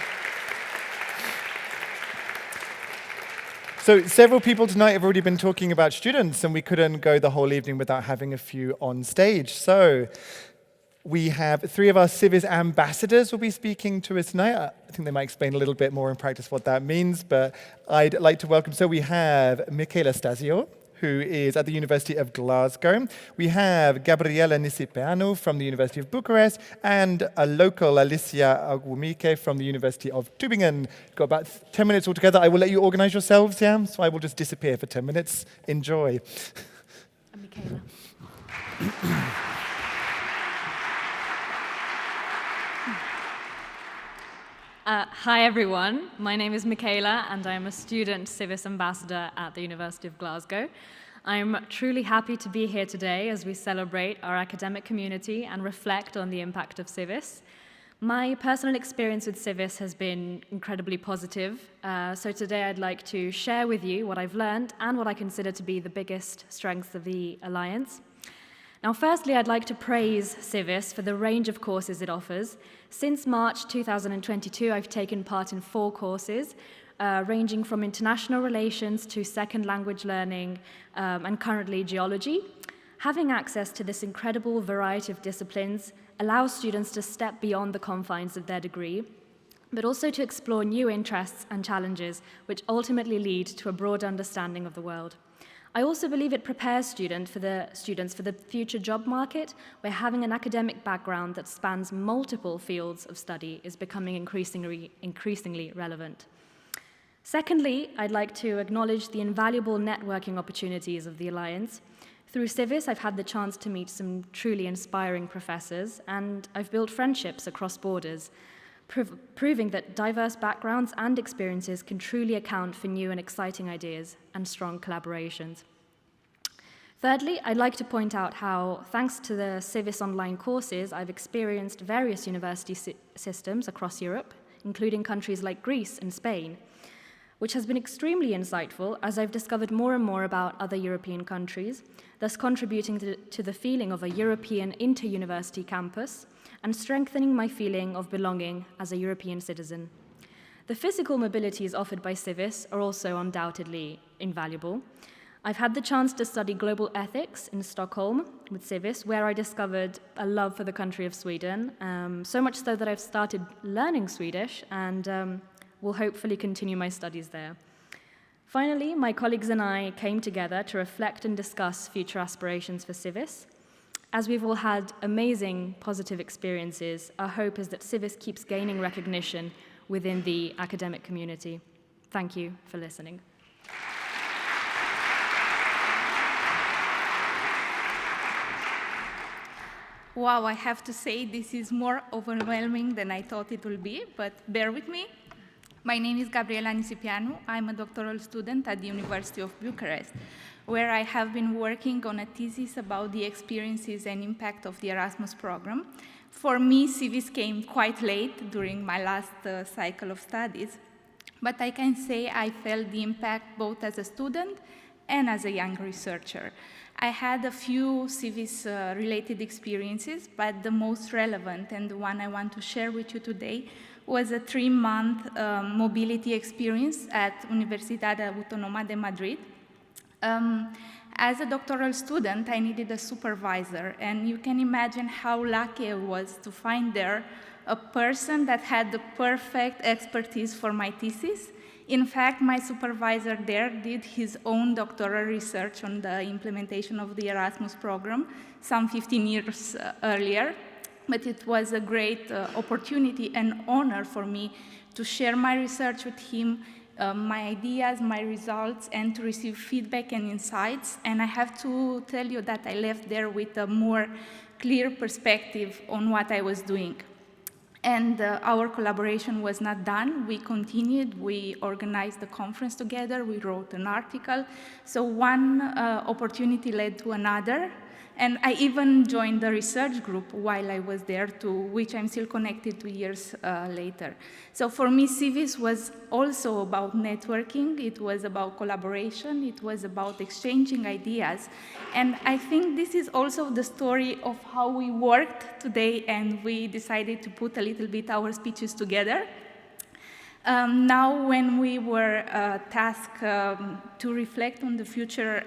A: So several people tonight have already been talking about students, and we couldn't go the whole evening without having a few on stage. So we have 3 of our CIVIS ambassadors will be speaking to us tonight. I think they might explain a little bit more in practice what that means, but I'd like to welcome, so we have Michaela Stasio, who is at the University of Glasgow. We have Gabriela Nisipeanu from the University of Bucharest, and a local Alicia Agumike from the University of Tübingen. Got about 10 minutes altogether. I will let you organize yourselves, yeah? So I will just disappear for 10 minutes. Enjoy.
B: And Michaela.
G: Hi everyone, my name is Michaela and I'm a student CIVIS ambassador at the University of Glasgow. I'm truly happy to be here today as we celebrate our academic community and reflect on the impact of CIVIS. My personal experience with CIVIS has been incredibly positive, so today I'd like to share with you what I've learned and what I consider to be the biggest strengths of the Alliance. Now, firstly, I'd like to praise CIVIS for the range of courses it offers. Since March 2022, I've taken part in 4 courses, ranging from international relations to second language learning, and currently geology. Having access to this incredible variety of disciplines allows students to step beyond the confines of their degree, but also to explore new interests and challenges, which ultimately lead to a broad understanding of the world. I also believe it prepares students for the future job market, where having an academic background that spans multiple fields of study is becoming increasingly relevant. Secondly, I'd like to acknowledge the invaluable networking opportunities of the Alliance. Through CIVIS, I've had the chance to meet some truly inspiring professors, and I've built friendships across borders, proving that diverse backgrounds and experiences can truly account for new and exciting ideas and strong collaborations. Thirdly, I'd like to point out how, thanks to the CIVIS online courses, I've experienced various university systems across Europe, including countries like Greece and Spain, which has been extremely insightful as I've discovered more and more about other European countries, thus contributing to the feeling of a European inter-university campus and strengthening my feeling of belonging as a European citizen. The physical mobilities offered by CIVIS are also undoubtedly invaluable. I've had the chance to study global ethics in Stockholm with CIVIS, where I discovered a love for the country of Sweden, so much so that I've started learning Swedish and will hopefully continue my studies there. Finally, my colleagues and I came together to reflect and discuss future aspirations for CIVIS. As we've all had amazing positive experiences, our hope is that CIVIS keeps gaining recognition within the academic community. Thank you for listening.
H: Wow, I have to say this is more overwhelming than I thought it would be, but bear with me. My name is Gabriela Nisipianu. I'm a doctoral student at the University of Bucharest, where I have been working on a thesis about the experiences and impact of the Erasmus program. For me, CIVIS came quite late during my last cycle of studies, but I can say I felt the impact both as a student and as a young researcher. I had a few CIVIS-related experiences, but the most relevant and the one I want to share with you today was a 3-month mobility experience at Universitatea Autonoma de Madrid. As a doctoral student, I needed a supervisor, and you can imagine how lucky I was to find there a person that had the perfect expertise for my thesis. In fact, my supervisor there did his own doctoral research on the implementation of the Erasmus program some 15 years earlier, but it was a great opportunity and honor for me to share my research with him, my ideas, my results, and to receive feedback and insights. And I have to tell you that I left there with a more clear perspective on what I was doing. And our collaboration was not done. We continued, we organized the conference together, we wrote an article. So one opportunity led to another. And I even joined the research group while I was there, to which I'm still connected 2 years later. So for me, CIVIS was also about networking. It was about collaboration. It was about exchanging ideas. And I think this is also the story of how we worked today, and we decided to put a little bit our speeches together. Now, when we were tasked to reflect on the future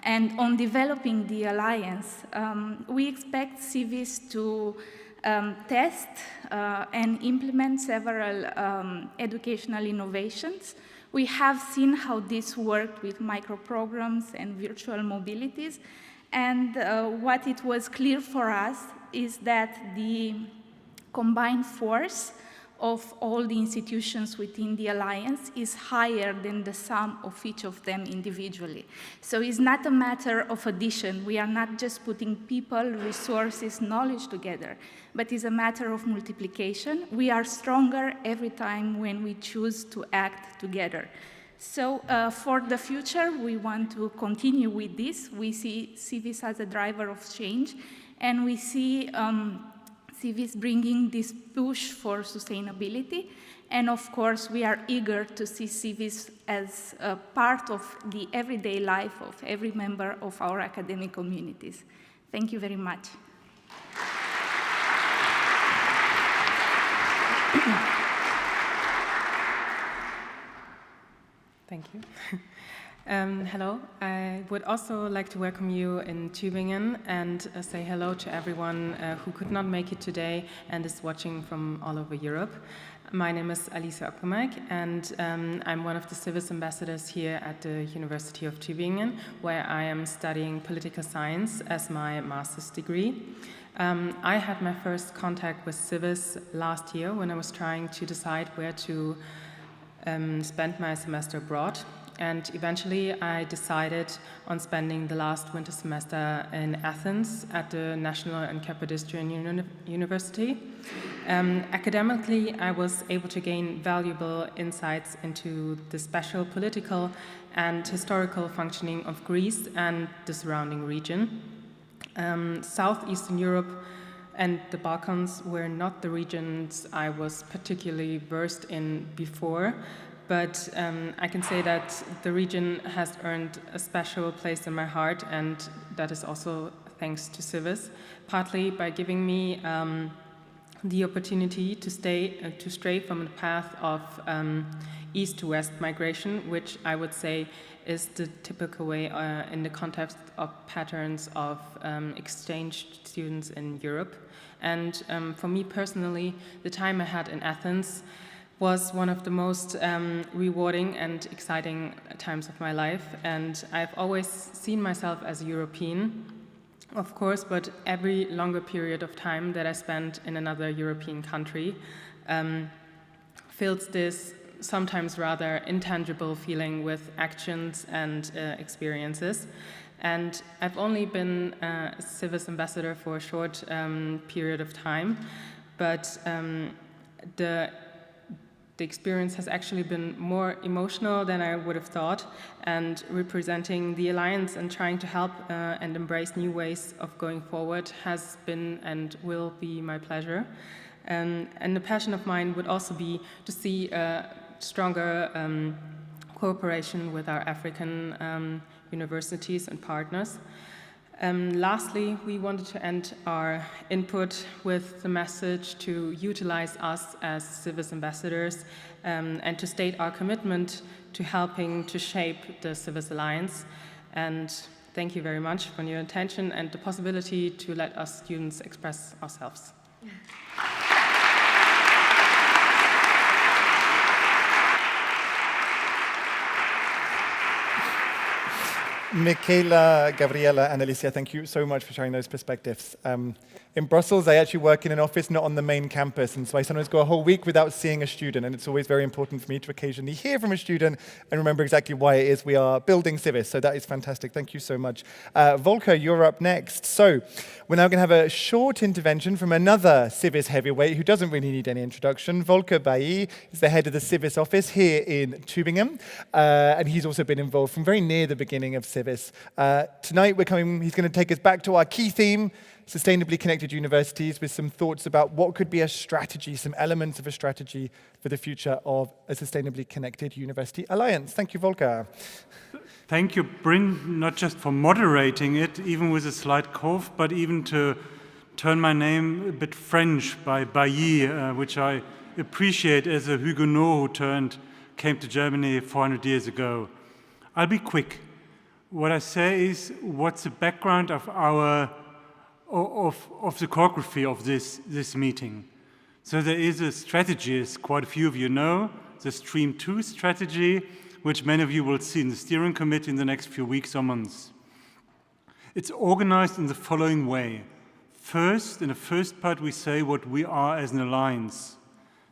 H: and on developing the alliance, we expect CIVIS to test and implement several educational innovations. We have seen how this worked with micro-programs and virtual mobilities, and what it was clear for us is that the combined force of all the institutions within the alliance is higher than the sum of each of them individually. So it's not a matter of addition. We are not just putting people, resources, knowledge together, but it's a matter of multiplication. We are stronger every time when we choose to act together. So for the future, we want to continue with this. We see CIVIS as a driver of change, and we see CIVIS bringing this push for sustainability. And of course, we are eager to see CIVIS as a part of the everyday life of every member of our academic communities. Thank you very much.
D: Thank you. Hello, I would also like to welcome you in Tübingen and say hello to everyone who could not make it today and is watching from all over Europe. My name is Alice Ockmerk, and I'm one of the CIVIS ambassadors here at the University of Tübingen, where I am studying political science as my master's degree. I had my first contact with CIVIS last year when I was trying to decide where to spend my semester abroad. And eventually I decided on spending the last winter semester in Athens at the National and Kapodistrian University. Academically, I was able to gain valuable insights into the special political and historical functioning of Greece and the surrounding region. Southeastern Europe and the Balkans were not the regions I was particularly versed in before, but I can say that the region has earned a special place in my heart, and that is also thanks to CIVIS, partly by giving me
I: the opportunity to stray from the path of east to west migration, which I would say is the typical way in the context of patterns of exchange students in Europe. And for me personally, the time I had in Athens was one of the most rewarding and exciting times of my life. And I've always seen myself as a European, of course, but every longer period of time that I spent in another European country fills this sometimes rather intangible feeling with actions and experiences. And I've only been a CIVIS ambassador for a short period of time, but the experience has actually been more emotional than I would have thought, and representing the Alliance and trying to help and embrace new ways of going forward has been and will be my pleasure. And the passion of mine would also be to see a stronger cooperation with our African universities and partners. Lastly, we wanted to end our input with the message to utilize us as CIVIS ambassadors and to state our commitment to helping to shape the CIVIS Alliance. And thank you very much for your attention and the possibility to let us students express ourselves.
A: Michaela, Gabriela, and Alicia, thank you so much for sharing those perspectives. In Brussels, I actually work in an office not on the main campus, and so I sometimes go a whole week without seeing a student, and it's always very important for me to occasionally hear from a student and remember exactly why it is we are building CIVIS, so that is fantastic. Thank you so much. Volker, you're up next. So we're now going to have a short intervention from another CIVIS heavyweight who doesn't really need any introduction. Volker Bailly is the head of the CIVIS office here in Tübingen, and he's also been involved from very near the beginning of CIVIS. Tonight he's going to take us back to our key theme, sustainably connected universities, with some thoughts about what could be a strategy, some elements of a strategy for the future of a sustainably connected university alliance. Thank you, Volker.
J: Thank you, Bryn, not just for moderating it, even with a slight cough, but even to turn my name a bit French by Bailly, which I appreciate as a Huguenot who came to Germany 400 years ago. I'll be quick. What I say is, what's the background of the choreography of this meeting? So there is a strategy, as quite a few of you know, the Stream 2 strategy, which many of you will see in the steering committee in the next few weeks or months. It's organized in the following way. First, in the first part, we say what we are as an alliance.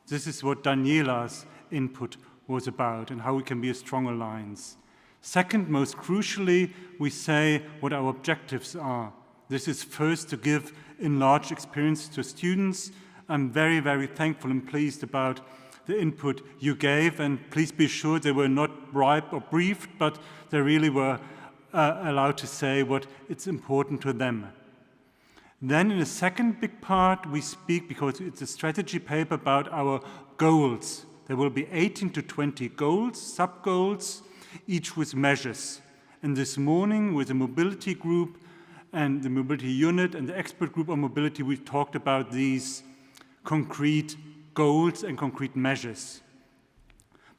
J: This is what Daniela's input was about and how we can be a strong alliance. Second, most crucially, we say what our objectives are. This is first to give enlarged experience to students. I'm very, very thankful and pleased about the input you gave, and please be sure they were not bribed or briefed, but they really were allowed to say what it's important to them. Then in the second big part, we speak, because it's a strategy paper, about our goals. There will be 18 to 20 goals, sub-goals, each with measures. And this morning, with the mobility group and the mobility unit and the expert group on mobility, we talked about these concrete goals and concrete measures.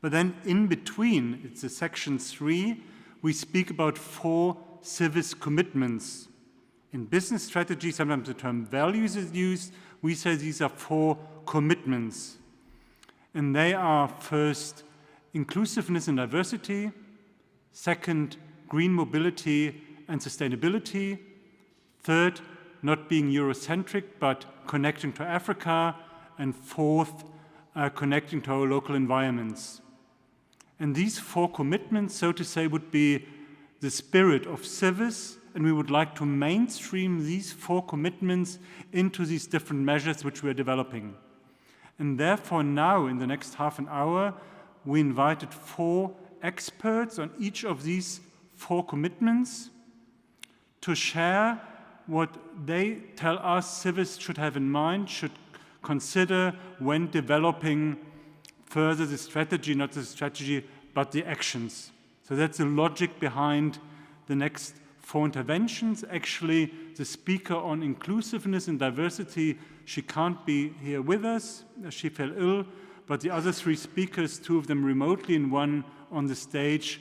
J: But then in between, it's the section 3, we speak about 4 CIVIS commitments. In business strategy, sometimes the term values is used. We say these are 4 commitments. And they are, first, inclusiveness and diversity. Second, green mobility and sustainability. Third, not being Eurocentric, but connecting to Africa. And fourth, connecting to our local environments. And these 4 commitments, so to say, would be the spirit of CIVIS, and we would like to mainstream these 4 commitments into these different measures which we are developing. And therefore now, in the next half an hour, we invited 4 experts on each of these 4 commitments to share what they tell us CIVIS should have in mind, should consider when developing further the strategy, not the strategy, but the actions. So that's the logic behind the next 4 interventions. Actually, the speaker on inclusiveness and diversity, she can't be here with us. She fell ill, but the other 3 speakers, 2 of them remotely and 1 on the stage,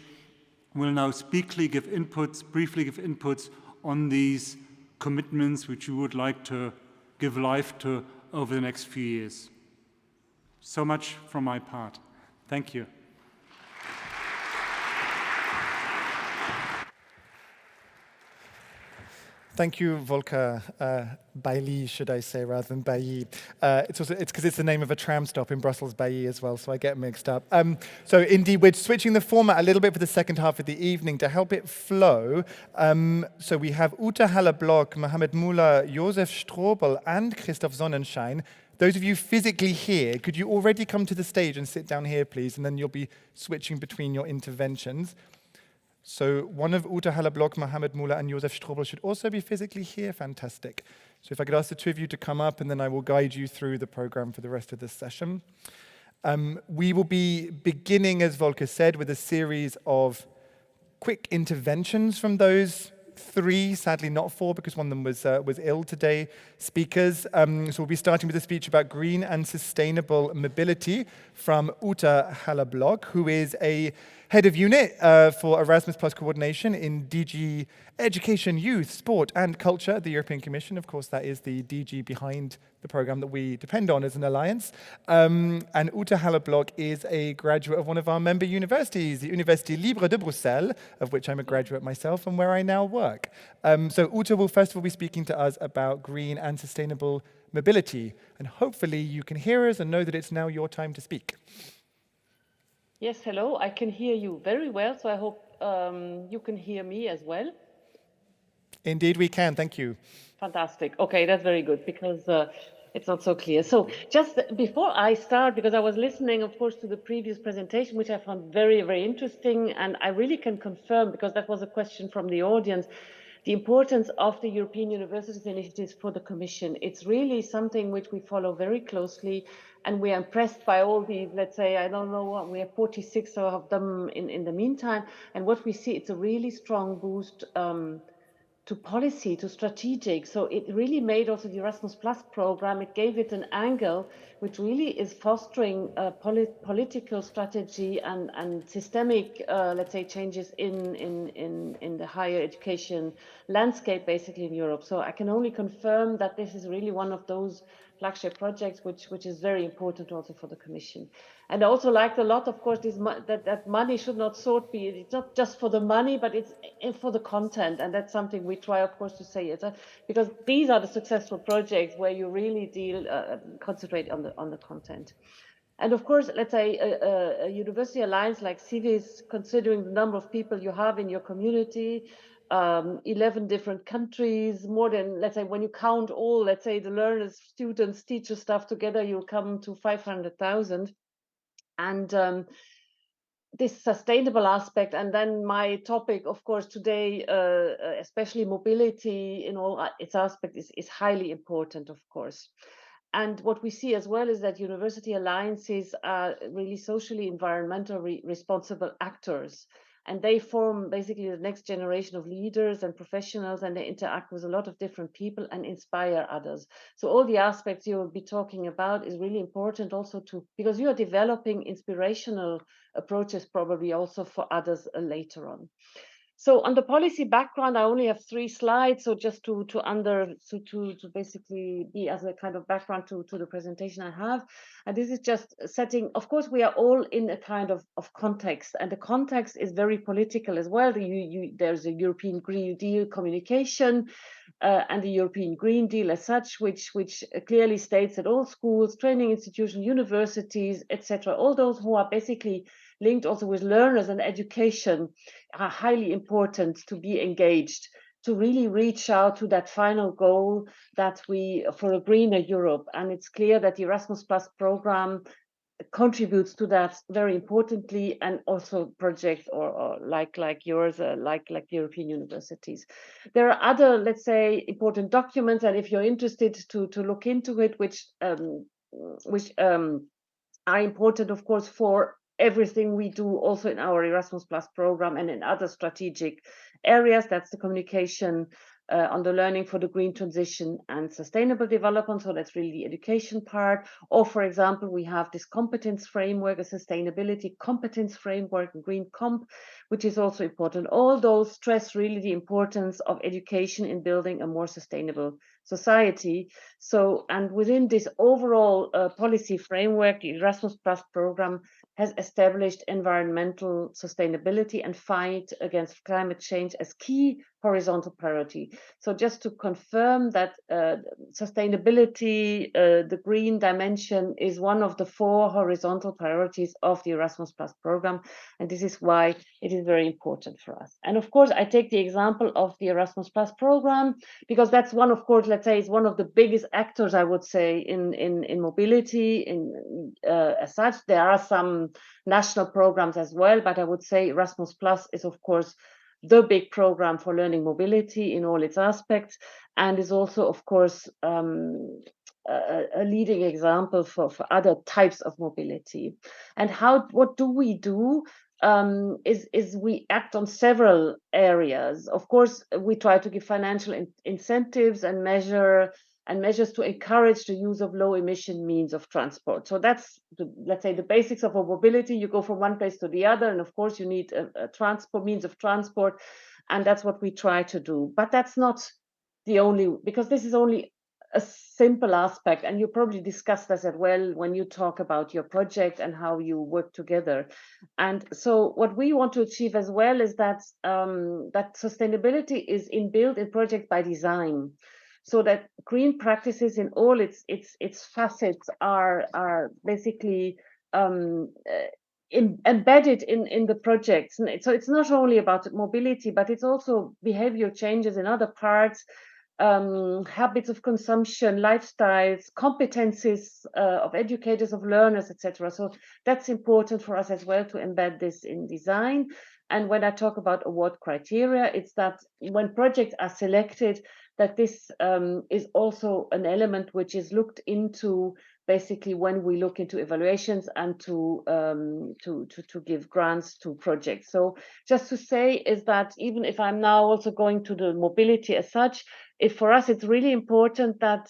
J: will now briefly give inputs on these commitments which we would like to give life to over the next few years. So much from my part. Thank you.
A: Thank you, Volker Bailly, should I say, rather than Bailly. It's because it's the name of a tram stop in Brussels, Bailly as well, so I get mixed up. So indeed, we're switching the format a little bit for the second half of the evening to help it flow. So we have Uta Haller-Block, Mohamed Muller, Josef Strobel, and Christoph Sonnenschein. Those of you physically here, could you already come to the stage and sit down here, please? And then you'll be switching between your interventions. So one of Uta Haller-Block, Mohamed Muller, and Josef Strobel should also be physically here. Fantastic. So if I could ask the 2 of you to come up, and then I will guide you through the program for the rest of this session. We will be beginning, as Volker said, with a series of quick interventions from those 3, sadly not 4, because one of them was ill today, speakers. So we'll be starting with a speech about green and sustainable mobility from Uta Haller-Block, who is a head of unit for Erasmus Plus coordination in DG Education, Youth, Sport and Culture at the European Commission. Of course, that is the DG behind the program that we depend on as an alliance. And Uta Haller-Block is a graduate of one of our member universities, the Université Libre de Bruxelles, of which I'm a graduate myself and where I now work. So Uta will first of all be speaking to us about green and sustainable mobility. And hopefully you can hear us and know that it's now your time to speak.
K: Yes, hello. I can hear you very well, so I hope you can hear me as well.
A: Indeed, we can. Thank you.
K: Fantastic. Okay, that's very good because it's not so clear. So just before I start, because I was listening, of course, to the previous presentation, which I found very, very interesting, and I really can confirm, because that was a question from the audience, the importance of the European Universities Initiatives for the Commission. It's really something which we follow very closely, and we are impressed by all these, let's say, I don't know what, we have 46 of them in the meantime, and what we see, it's a really strong boost to policy, to strategic. So it really made also the Erasmus Plus program, it gave it an angle which really is fostering political strategy and systemic, let's say, changes in the higher education landscape, basically in Europe. So I can only confirm that this is really one of those flagship projects which is very important also for the Commission. And I also liked a lot, of course, that money should not be, it's not just for the money, but it's for the content. And that's something we try, of course, to say it, because these are the successful projects where you really concentrate on the content. And of course, let's say a university alliance like CIVIS, considering the number of people you have in your community, 11 different countries, more than, let's say, when you count all, let's say, the learners, students, teachers, staff together, you'll come to 500,000. And this sustainable aspect, and then my topic, of course, today, especially mobility in all its aspects, is highly important, of course. And what we see as well is that university alliances are really socially, environmentally responsible actors. And they form basically the next generation of leaders and professionals, and they interact with a lot of different people and inspire others. So all the aspects you will be talking about is really important also because you are developing inspirational approaches probably also for others later on. So on the policy background, I only have 3 slides, so just to basically be as a kind of background to the presentation I have. And this is just setting, of course, we are all in a kind of context, and the context is very political as well. There's a European Green Deal communication and the European Green Deal as such, which clearly states that all schools, training institutions, universities, etc., all those who are basically linked also with learners and education are highly important to be engaged, to really reach out to that final goal that for a greener Europe. And it's clear that the Erasmus Plus program contributes to that very importantly, and also projects or like yours, like the European universities. There are other, let's say, important documents, and if you're interested to look into it, which are important, of course, for everything we do also in our Erasmus Plus program and in other strategic areas. That's the communication on the learning for the green transition and sustainable development. So that's really the education part. Or for example, we have this competence framework, a sustainability competence framework, Green Comp, which is also important. All those stress really the importance of education in building a more sustainable society. So, and within this overall policy framework, the Erasmus Plus program has established environmental sustainability and fight against climate change as key horizontal priority. So just to confirm that sustainability, the green dimension, is one of the 4 horizontal priorities of the Erasmus Plus program, and this is why it is very important for us. And of course, I take the example of the Erasmus Plus program because that's one, of course, let's say, is one of the biggest actors, I would say, in mobility. As such, there are some national programs as well, but I would say Erasmus Plus is, of course, the big program for learning mobility in all its aspects, and is also, of course, a leading example for other types of mobility. And what do we do? Is we act on several areas. Of course, we try to give financial incentives and measures to encourage the use of low emission means of transport. So that's, let's say, the basics of a mobility. You go from one place to the other, and of course you need a means of transport, and that's what we try to do. But that's not the only, because this is only a simple aspect, and you probably discussed this as well when you talk about your project and how you work together. And so what we want to achieve as well is that that sustainability is inbuilt in project by design, so that green practices in all its facets are basically embedded in the projects. So it's not only about mobility, but it's also behavior changes in other parts, habits of consumption, lifestyles, competencies of educators, of learners, etc. So that's important for us as well to embed this in design. And when I talk about award criteria, it's that when projects are selected, that this is also an element which is looked into basically when we look into evaluations and to give grants to projects. So just to say is that even if I'm now also going to the mobility as such, if for us it's really important that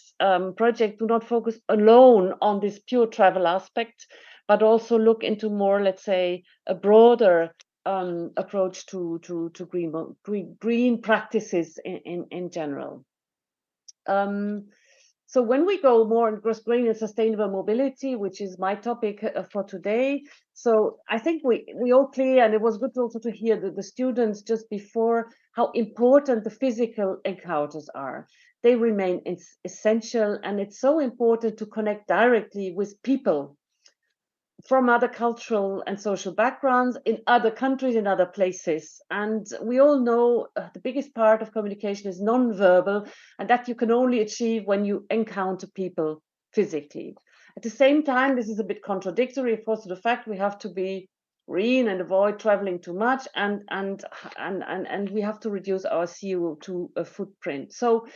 K: projects do not focus alone on this pure travel aspect, but also look into more, let's say, a broader approach to green practices in general. So when we go more on green and sustainable mobility, which is my topic for today, so I think we all clear, and it was good also to hear the students just before, how important the physical encounters are. They remain essential, and it's so important to connect directly with people from other cultural and social backgrounds in other countries, in other places. And we all know the biggest part of communication is non-verbal, and that you can only achieve when you encounter people physically. At the same time, this is a bit contradictory, of course, to the fact we have to be green and avoid traveling too much, and we have to reduce our CO2 footprint. So,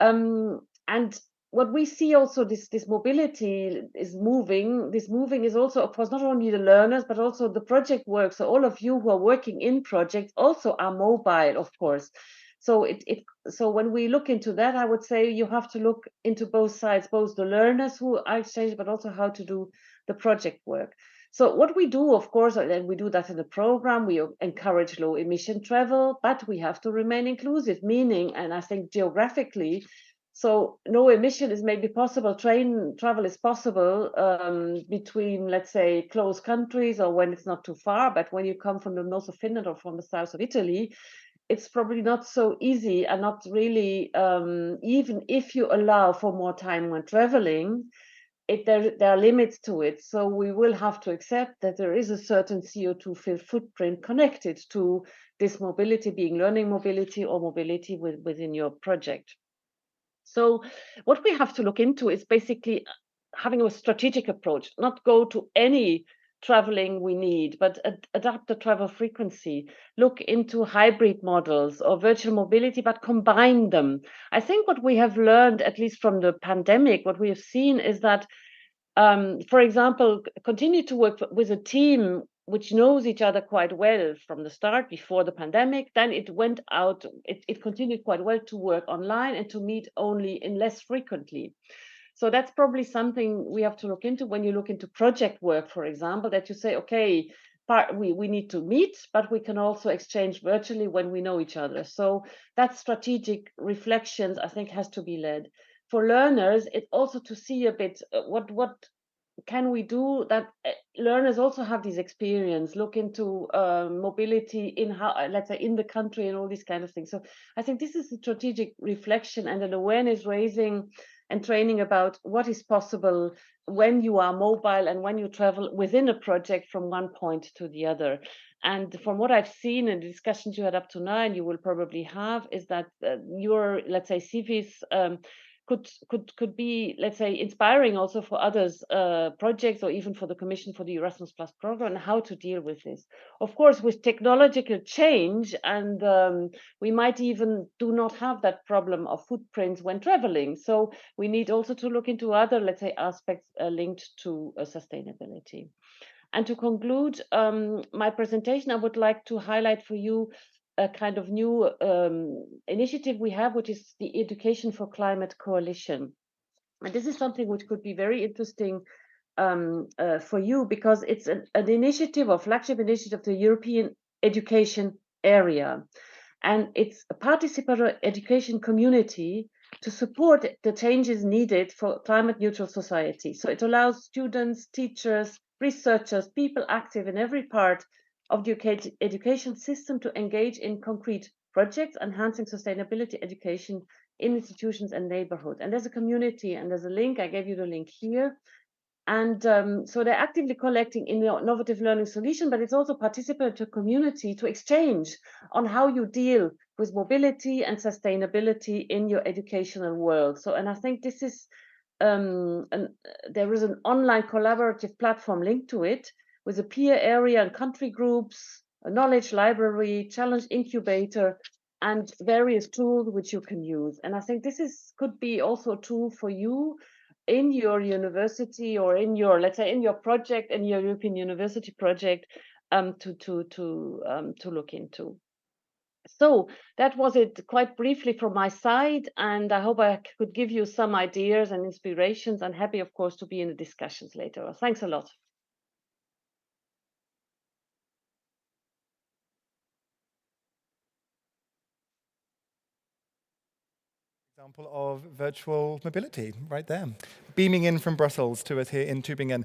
K: and what we see also, this mobility is moving. This moving is also, of course, not only the learners, but also the project work. So all of you who are working in projects also are mobile, of course. So so when we look into that, I would say you have to look into both sides, both the learners who are exchanged, but also how to do the project work. So what we do, of course, and we do that in the program, we encourage low emission travel, but we have to remain inclusive, meaning, and I think geographically, so no emission is maybe possible, train travel is possible between, let's say, close countries, or when it's not too far, but when you come from the north of Finland or from the south of Italy, it's probably not so easy, and not really, even if you allow for more time when traveling, there are limits to it. So we will have to accept that there is a certain CO2 footprint connected to this mobility, being learning mobility or mobility within your project. So what we have to look into is basically having a strategic approach, not go to any traveling we need, but adapt the travel frequency, look into hybrid models or virtual mobility, but combine them. I think what we have learned, at least from the pandemic, what we have seen is that for example, continue to work with a team which knows each other quite well from the start before the pandemic. Then it went out, it continued quite well to work online and to meet only in less frequently. So that's probably something we have to look into when you look into project work, for example, that you say, okay, we need to meet, but we can also exchange virtually when we know each other. So that strategic reflections, I think, has to be led. For learners, it's also to see a bit what can we do that learners also have this experience, look into mobility in how, let's say, in the country and all these kind of things. So I think this is a strategic reflection and an awareness raising and training about what is possible when you are mobile and when you travel within a project from one point to the other. And from what I've seen in the discussions you had up to now, and you will probably have, is that your, let's say, CIVIS could be, let's say, inspiring also for others projects, or even for the Commission for the Erasmus Plus program, and how to deal with this. Of course, with technological change, and we might even do not have that problem of footprints when traveling. So we need also to look into other, let's say, aspects linked to sustainability. And to conclude my presentation, I would like to highlight for you a kind of new initiative we have, which is the Education for Climate Coalition. And this is something which could be very interesting for you, because it's an initiative, or flagship initiative of the European education area. And it's a participatory education community to support the changes needed for climate neutral society. So it allows students, teachers, researchers, people active in every part of the education system to engage in concrete projects enhancing sustainability education in institutions and neighborhoods. And there's a community, and there's a link, I gave you the link here. And so they're actively collecting innovative learning solutions, but it's also participatory community to exchange on how you deal with mobility and sustainability in your educational world. So, and I think this is, there is an online collaborative platform linked to it with a peer area and country groups, a knowledge library, challenge incubator, and various tools which you can use. And I think this could be also a tool for you in your university, or in your, let's say, in your project, in your European University project, to look into. So that was it quite briefly from my side, and I hope I could give you some ideas and inspirations. I'm happy, of course, to be in the discussions later. Thanks a lot.
A: Example of virtual mobility right there, beaming in from Brussels to us here in Tübingen.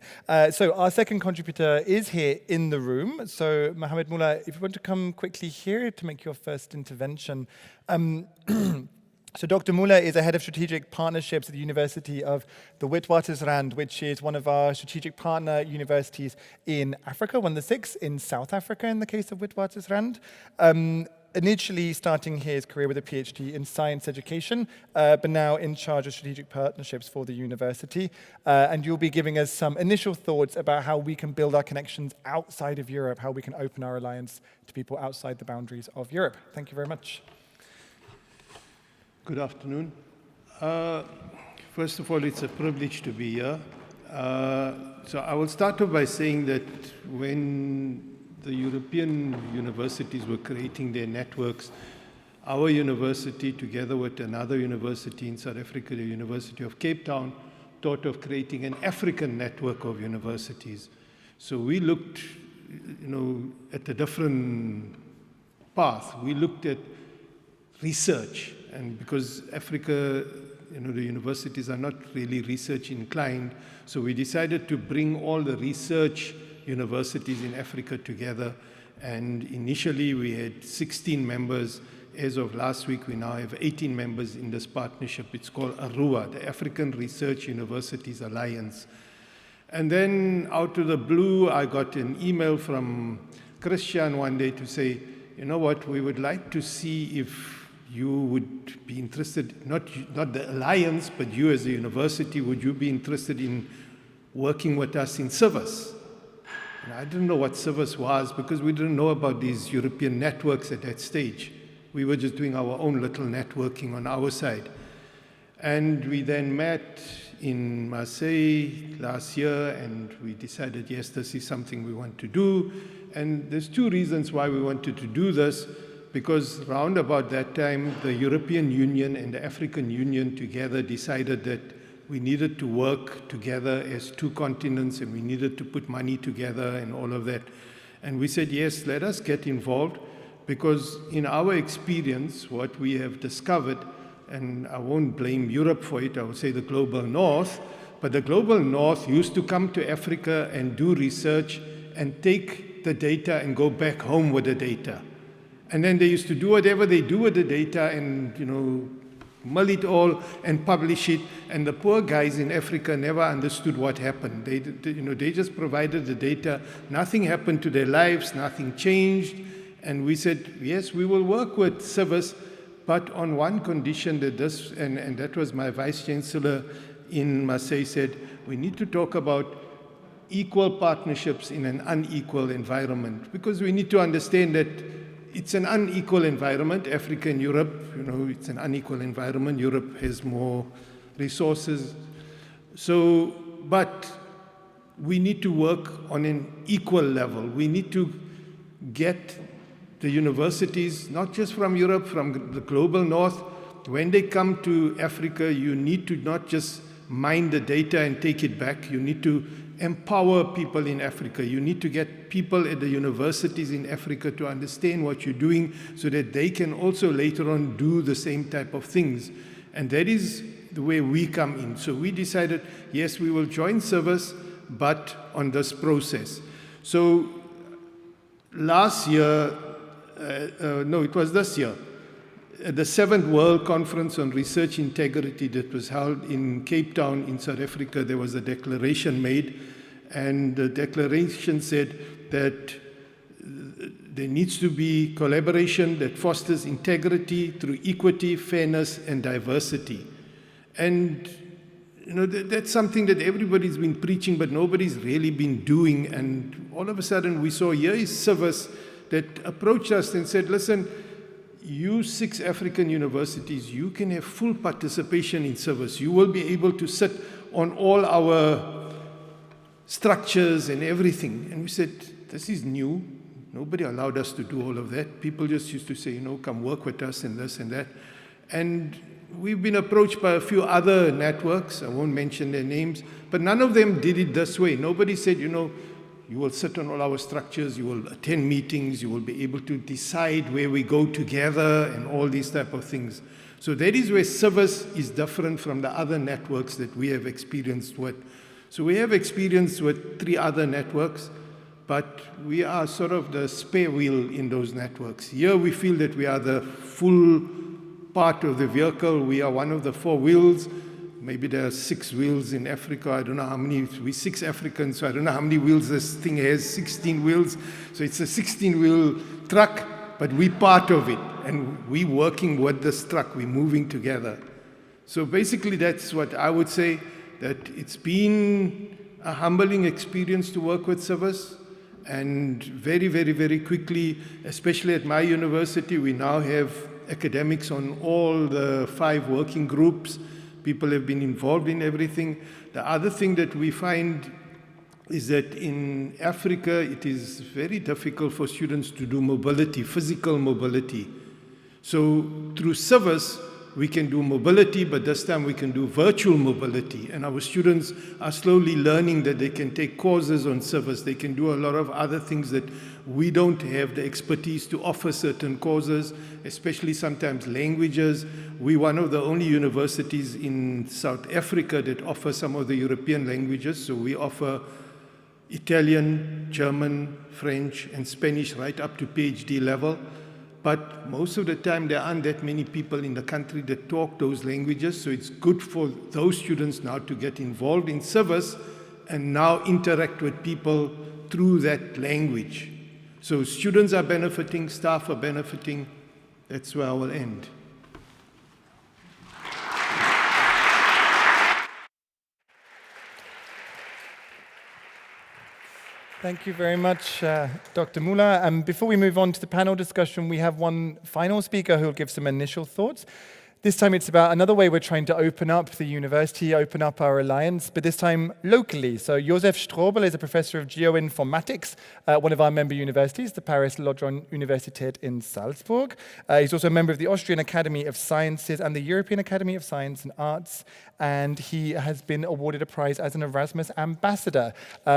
A: So our second contributor is here in the room. So Mohamed Mullah, if you want to come quickly here to make your first intervention. So Dr. Mullah is a head of strategic partnerships at the University of the Witwatersrand, which is one of our strategic partner universities in Africa, one of the 6 in South Africa in the case of Witwatersrand. Initially starting his career with a PhD in science education, but now in charge of strategic partnerships for the university. And you'll be giving us some initial thoughts about how we can build our connections outside of Europe, how we can open our alliance to people outside the boundaries of Europe. Thank you very much.
L: Good afternoon. First of all, it's a privilege to be here. So I will start off by saying that when the European universities were creating their networks, our university, together with another university in South Africa, the University of Cape Town, thought of creating an African network of universities. So we looked, at a different path. We looked at research, and because Africa, the universities are not really research inclined, so we decided to bring all the research universities in Africa together. And initially we had 16 members. As of last week, we now have 18 members in this partnership. It's called ARUA, the African Research Universities Alliance. And then out of the blue, I got an email from Christian one day to say, you know what, we would like to see if you would be interested, not the alliance, but you as a university, would you be interested in working with us in CIVIS? And I didn't know what CIVIS was, because we didn't know about these European networks at that stage. We were just doing our own little networking on our side. And we then met in Marseille last year, and we decided, yes, this is something we want to do. And there's two reasons why we wanted to do this, because round about that time, the European Union and the African Union together decided that we needed to work together as two continents, and we needed to put money together and all of that. And we said, yes, let us get involved, because in our experience, what we have discovered, and I won't blame Europe for it, I would say the global north, but the global north used to come to Africa and do research and take the data and go back home with the data. And then they used to do whatever they do with the data and, mull it all and publish it. And the poor guys in Africa never understood what happened. They just provided the data. Nothing happened to their lives. Nothing changed. And we said, yes, we will work with CIVIS, but on one condition that this, and that was my vice chancellor in Marseille said, we need to talk about equal partnerships in an unequal environment, because we need to understand that it's an unequal environment. Africa and Europe, it's an unequal environment. Europe has more resources. So, but we need to work on an equal level. We need to get the universities, not just from Europe, from the global north, when they come to Africa, you need to not just mine the data and take it back. You need to empower people in Africa. You need to get people at the universities in Africa to understand what you're doing so that they can also later on do the same type of things. And that is the way we come in. So we decided, yes, we will join CIVIS, but on this process. So last year, no, it was this year, the 7th World Conference on Research Integrity that was held in Cape Town in South Africa, there was a declaration made, and the declaration said that there needs to be collaboration that fosters integrity through equity, fairness, and diversity. And that's something that everybody's been preaching, but nobody's really been doing. And all of a sudden we saw, here is CIVIS that approached us and said, listen, you 6 African universities, you can have full participation in CIVIS. You will be able to sit on all our structures and everything. And we said, this is new. Nobody allowed us to do all of that. People just used to say, come work with us and this and that. And we've been approached by a few other networks. I won't mention their names, but none of them did it this way. Nobody said, you will sit on all our structures, you will attend meetings, you will be able to decide where we go together and all these type of things. So that is where CIVIS is different from the other networks that we have experienced with. So we have experience with 3 other networks, but we are sort of the spare wheel in those networks. Here we feel that we are the full part of the vehicle. We are one of the 4 wheels. Maybe there are 6 wheels in Africa. I don't know how many. We're 6 Africans, so I don't know how many wheels this thing has. 16 wheels. So it's a 16-wheel truck, but we're part of it. And we're working with this truck. We're moving together. So basically that's what I would say, that it's been a humbling experience to work with CIVIS. And very, very, very quickly, especially at my university, we now have academics on all the 5 working groups. People have been involved in everything. The other thing that we find is that in Africa, it is very difficult for students to do mobility, physical mobility. So through CIVIS, we can do mobility, but this time we can do virtual mobility. And our students are slowly learning that they can take courses on CIVIS. They can do a lot of other things that we don't have the expertise to offer certain courses, especially sometimes languages. We're one of the only universities in South Africa that offer some of the European languages. So we offer Italian, German, French, and Spanish right up to PhD level. But most of the time, there aren't that many people in the country that talk those languages. So it's good for those students now to get involved in CIVIS and now interact with people through that language. So students are benefiting, staff are benefiting. That's where I will end.
A: Thank you very much, Dr. Mula. Before we move on to the panel discussion, we have one final speaker who will give some initial thoughts. This time it's about another way we're trying to open up the university, open up our alliance, but this time locally. So Josef Strobel is a professor of geoinformatics at one of our member universities, the Paris-Lodron Universität in Salzburg. He's also a member of the Austrian Academy of Sciences and the European Academy of Science and Arts, and he has been awarded a prize as an Erasmus ambassador.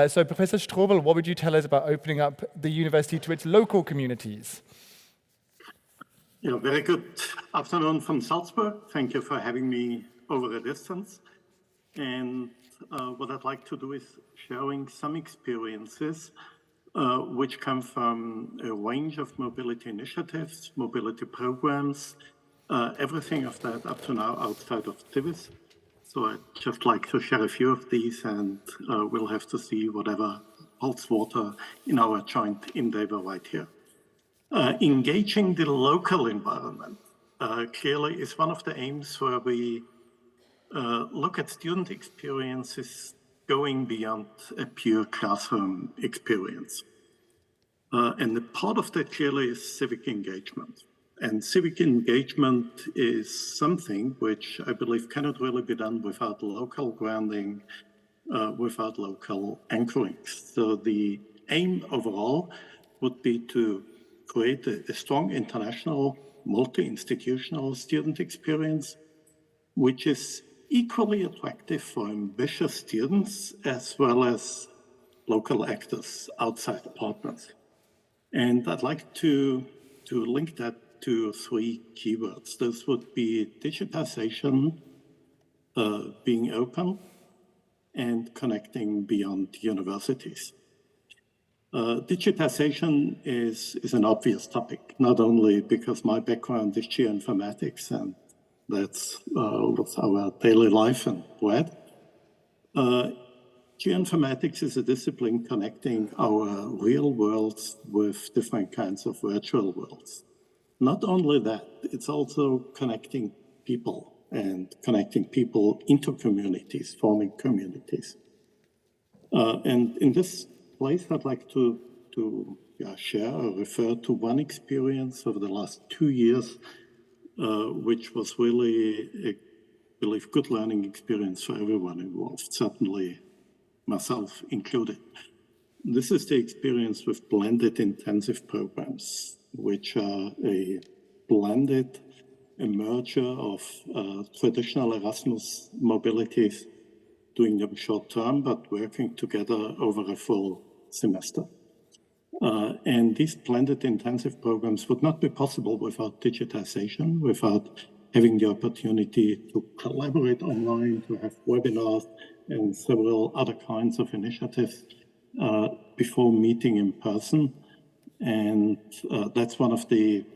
A: So Professor Strobel, what would you tell us about opening up the university to its local communities?
M: Yeah, very good afternoon from Salzburg. Thank you for having me over a distance. And what I'd like to do is sharing some experiences which come from a range of mobility initiatives, mobility programs, everything of that up to now outside of CIVIS. So I'd just like to share a few of these, and we'll have to see whatever holds water in our joint endeavor right here. Engaging the local environment clearly is one of the aims where we look at student experiences going beyond a pure classroom experience. And a part of that clearly is civic engagement. And civic engagement is something which I believe cannot really be done without local grounding, without local anchoring. So the aim overall would be to create a strong international, multi-institutional student experience, which is equally attractive for ambitious students as well as local actors, outside partners. And I'd like to link that to three keywords. Those would be digitization, being open, and connecting beyond universities. Digitization is an obvious topic, not only because my background is geoinformatics and that's our daily life and bread. Geoinformatics is a discipline connecting our real worlds with different kinds of virtual worlds. Not only that, it's also connecting people and connecting people into communities, forming communities. And in this place, I'd like to share or refer to one experience over the last 2 years, which was really, I believe, good learning experience for everyone involved, certainly myself included. This is the experience with blended intensive programs, which are a blended, a merger of traditional Erasmus mobilities, doing them short term, but working together over a full semester. And these blended intensive programs would not be possible without digitization, without having the opportunity to collaborate online, to have webinars and several other kinds of initiatives before meeting in person. And that's one of the,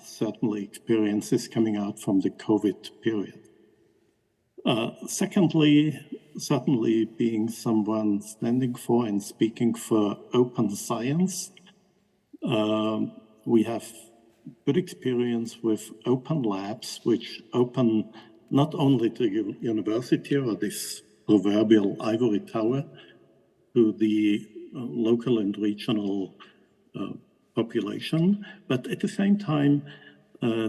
M: certainly experiences coming out from the COVID period. Secondly, certainly being someone standing for and speaking for open science, we have good experience with open labs, which open not only to university or this proverbial ivory tower, to the local and regional population, but at the same time,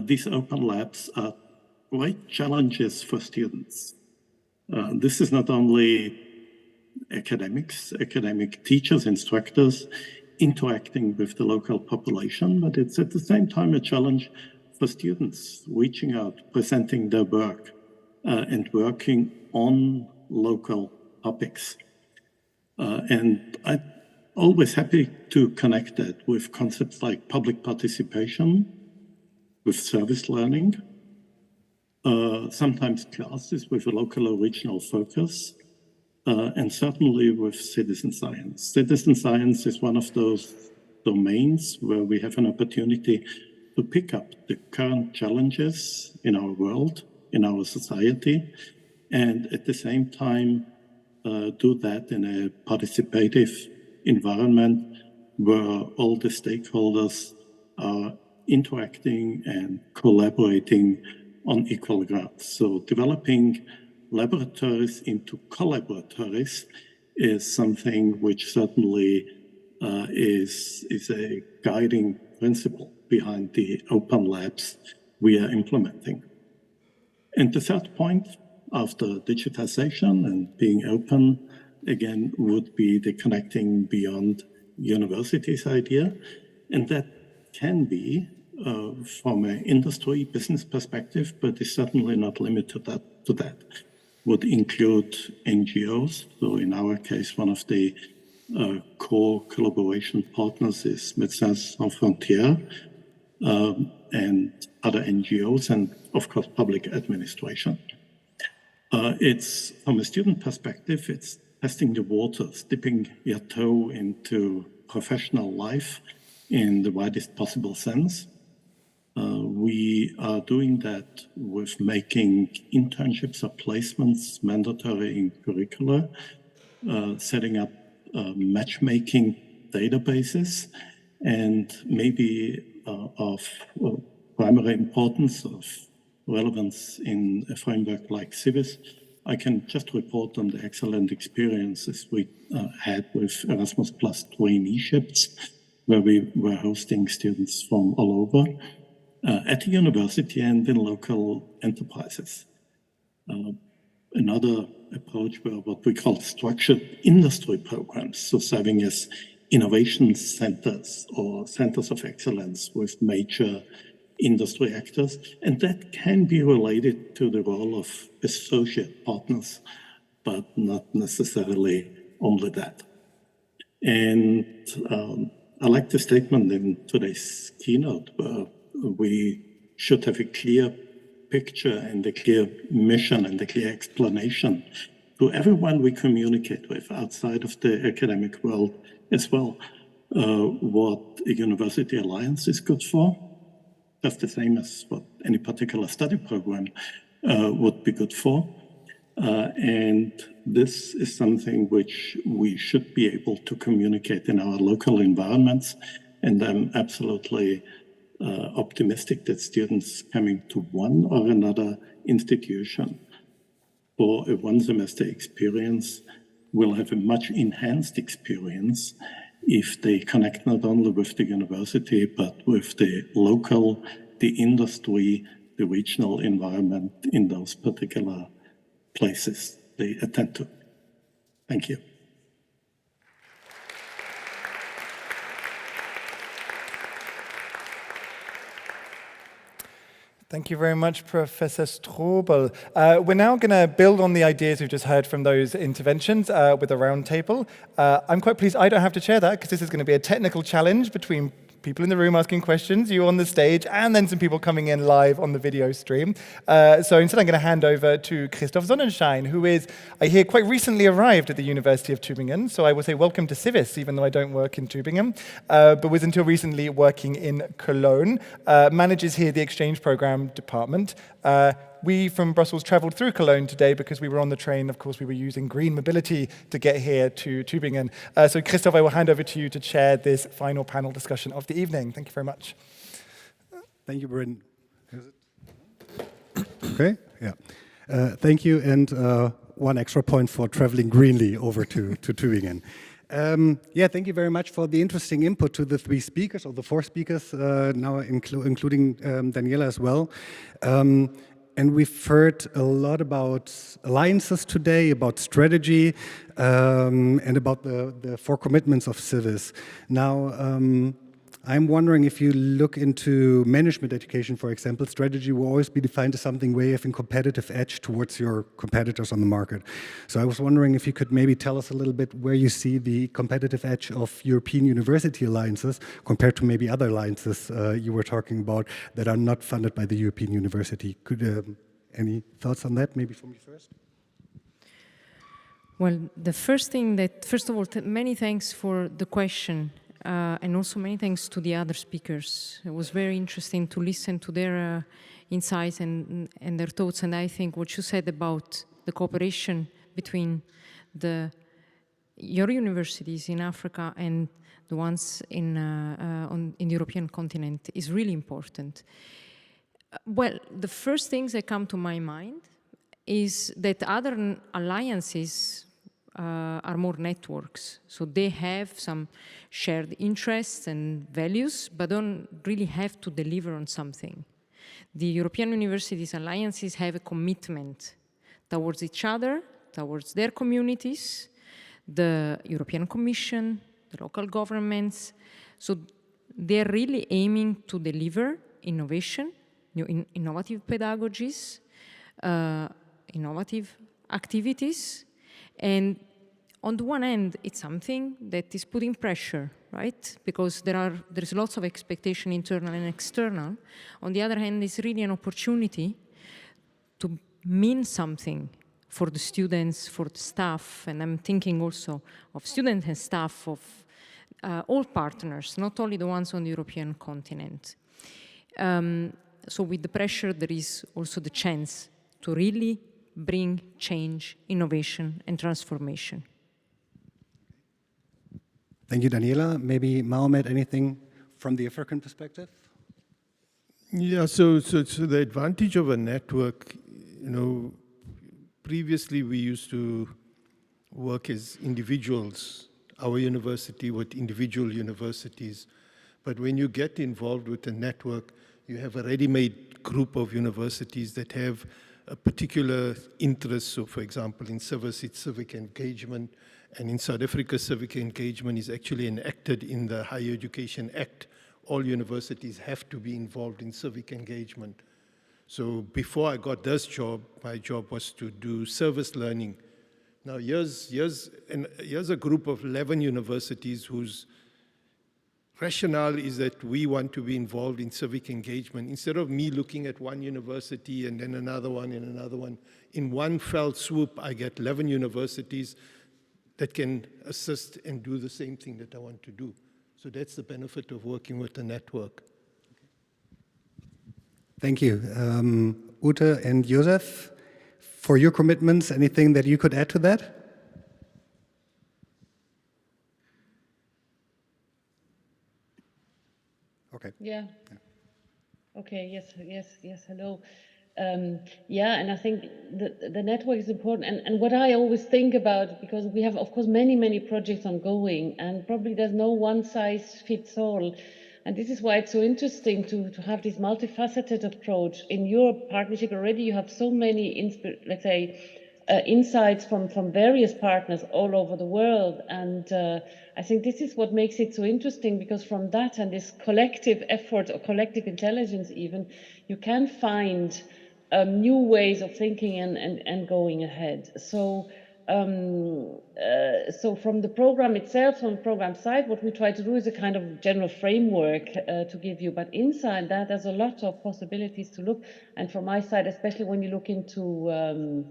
M: these open labs are great challenges for students. This is not only academics, academic teachers, instructors interacting with the local population, but it's at the same time a challenge for students reaching out, presenting their work, and working on local topics. And I'm always happy to connect that with concepts like public participation, with service learning, sometimes classes with a local or regional focus, and certainly with citizen science. Citizen science is one of those domains where we have an opportunity to pick up the current challenges in our world, in our society, and at the same time do that in a participative environment where all the stakeholders are interacting and collaborating on equal grounds. So developing laboratories into collaboratories is something which certainly is a guiding principle behind the open labs we are implementing. And the third point, after digitization and being open, again, would be the connecting beyond universities idea. And that can be from an industry business perspective, but is certainly not limited to that. Would include NGOs. So in our case, one of the core collaboration partners is Médecins Sans Frontières, and other NGOs, and of course, public administration. It's, from a student perspective, it's testing the waters, dipping your toe into professional life in the widest possible sense. We are doing that with making internships or placements mandatory in curricula, setting up matchmaking databases, and maybe of primary importance, of relevance in a framework like CIVIS, I can just report on the excellent experiences we had with Erasmus Plus traineeships, where we were hosting students from all over at the university and in local enterprises. Another approach were what we call structured industry programs, so serving as innovation centers or centers of excellence with major industry actors, and that can be related to the role of associate partners, but not necessarily only that. And I like the statement in today's keynote where we should have a clear picture and a clear mission and a clear explanation to everyone we communicate with outside of the academic world as well, what a university alliance is good for. That's the same as what any particular study program would be good for. And this is something which we should be able to communicate in our local environments. And I'm absolutely optimistic that students coming to one or another institution for a one-semester experience will have a much enhanced experience if they connect not only with the university, but with the local, the industry, the regional environment in those particular places they attend to. Thank you.
A: Thank you very much, Professor Strobel. We're now going to build on the ideas we've just heard from those interventions with a roundtable. I'm quite pleased I don't have to chair that because this is going to be a technical challenge between people in the room asking questions, you on the stage, and then some people coming in live on the video stream. So instead I'm going to hand over to Christoph Sonnenschein, who is, I hear, quite recently arrived at the University of Tübingen. So I will say welcome to CIVIS, even though I don't work in Tübingen, but was until recently working in Cologne, manages here the exchange program department. We from Brussels traveled through Cologne today because we were on the train. Of course, we were using green mobility to get here to Tübingen. So Christoph, I will hand over to you to chair this final panel discussion of the evening. Thank you very much.
N: Thank you, Bryn. Okay, yeah. Thank you, and one extra point for traveling greenly over to Tübingen. Yeah, thank you very much for the interesting input to the three speakers, or the four speakers, now including Daniela as well. And we've heard a lot about alliances today, about strategy, and about the four commitments of CIVIS. Now, I'm wondering if you look into management education, for example, strategy will always be defined as something where you have a competitive edge towards your competitors on the market. So I was wondering if you could maybe tell us a little bit where you see the competitive edge of European university alliances compared to maybe other alliances you were talking about that are not funded by the European University. Could any thoughts on that, maybe from you first?
D: Well, the first thing that, first of all, many thanks for the question. And also many thanks to the other speakers. It was very interesting to listen to their insights and their thoughts. And I think what you said about the cooperation between your universities in Africa and the ones in the European continent is really important. Well, the first things that come to my mind is that other alliances are more networks. So they have some shared interests and values, but don't really have to deliver on something. The European Universities Alliances have a commitment towards each other, towards their communities, the European Commission, the local governments. So they're really aiming to deliver innovation, innovative pedagogies, innovative activities. And on the one hand, it's something that is putting pressure, right? Because there's lots of expectation, internal and external. On the other hand, it's really an opportunity to mean something for the students, for the staff, and I'm thinking also of students and staff, of all partners, not only the ones on the European continent. So with the pressure, there is also the chance to really bring change, innovation, and transformation.
N: Thank you, Daniela. Maybe Mohamed, anything from the African perspective?
L: Yeah, so the advantage of a network, previously we used to work as individuals, our university with individual universities. But when you get involved with a network, you have a ready-made group of universities that have a particular interest. So for example, in CIVIS, it's civic engagement. And in South Africa, civic engagement is actually enacted in the Higher Education Act. All universities have to be involved in civic engagement. So before I got this job, my job was to do service learning. Now here's a group of 11 universities whose rationale is that we want to be involved in civic engagement. Instead of me looking at one university and then another one and another one, in one fell swoop, I get 11 universities that can assist and do the same thing that I want to do. So that's the benefit of working with a network.
N: Thank you. Ute and Josef, for your commitments, anything that you could add to that? Okay.
K: Yeah. Okay, yes, hello. Yeah, and I think the network is important. And what I always think about, because we have, of course, many projects ongoing, and probably there's no one size fits all. And this is why it's so interesting to have this multifaceted approach. In your partnership already, you have so many, let's say, insights from various partners all over the world. And I think this is what makes it so interesting, because from that and this collective effort or collective intelligence even, you can find new ways of thinking and going ahead. So from the program itself, from the program side, what we try to do is a kind of general framework to give you. But inside that, there's a lot of possibilities to look. And from my side, especially when you look into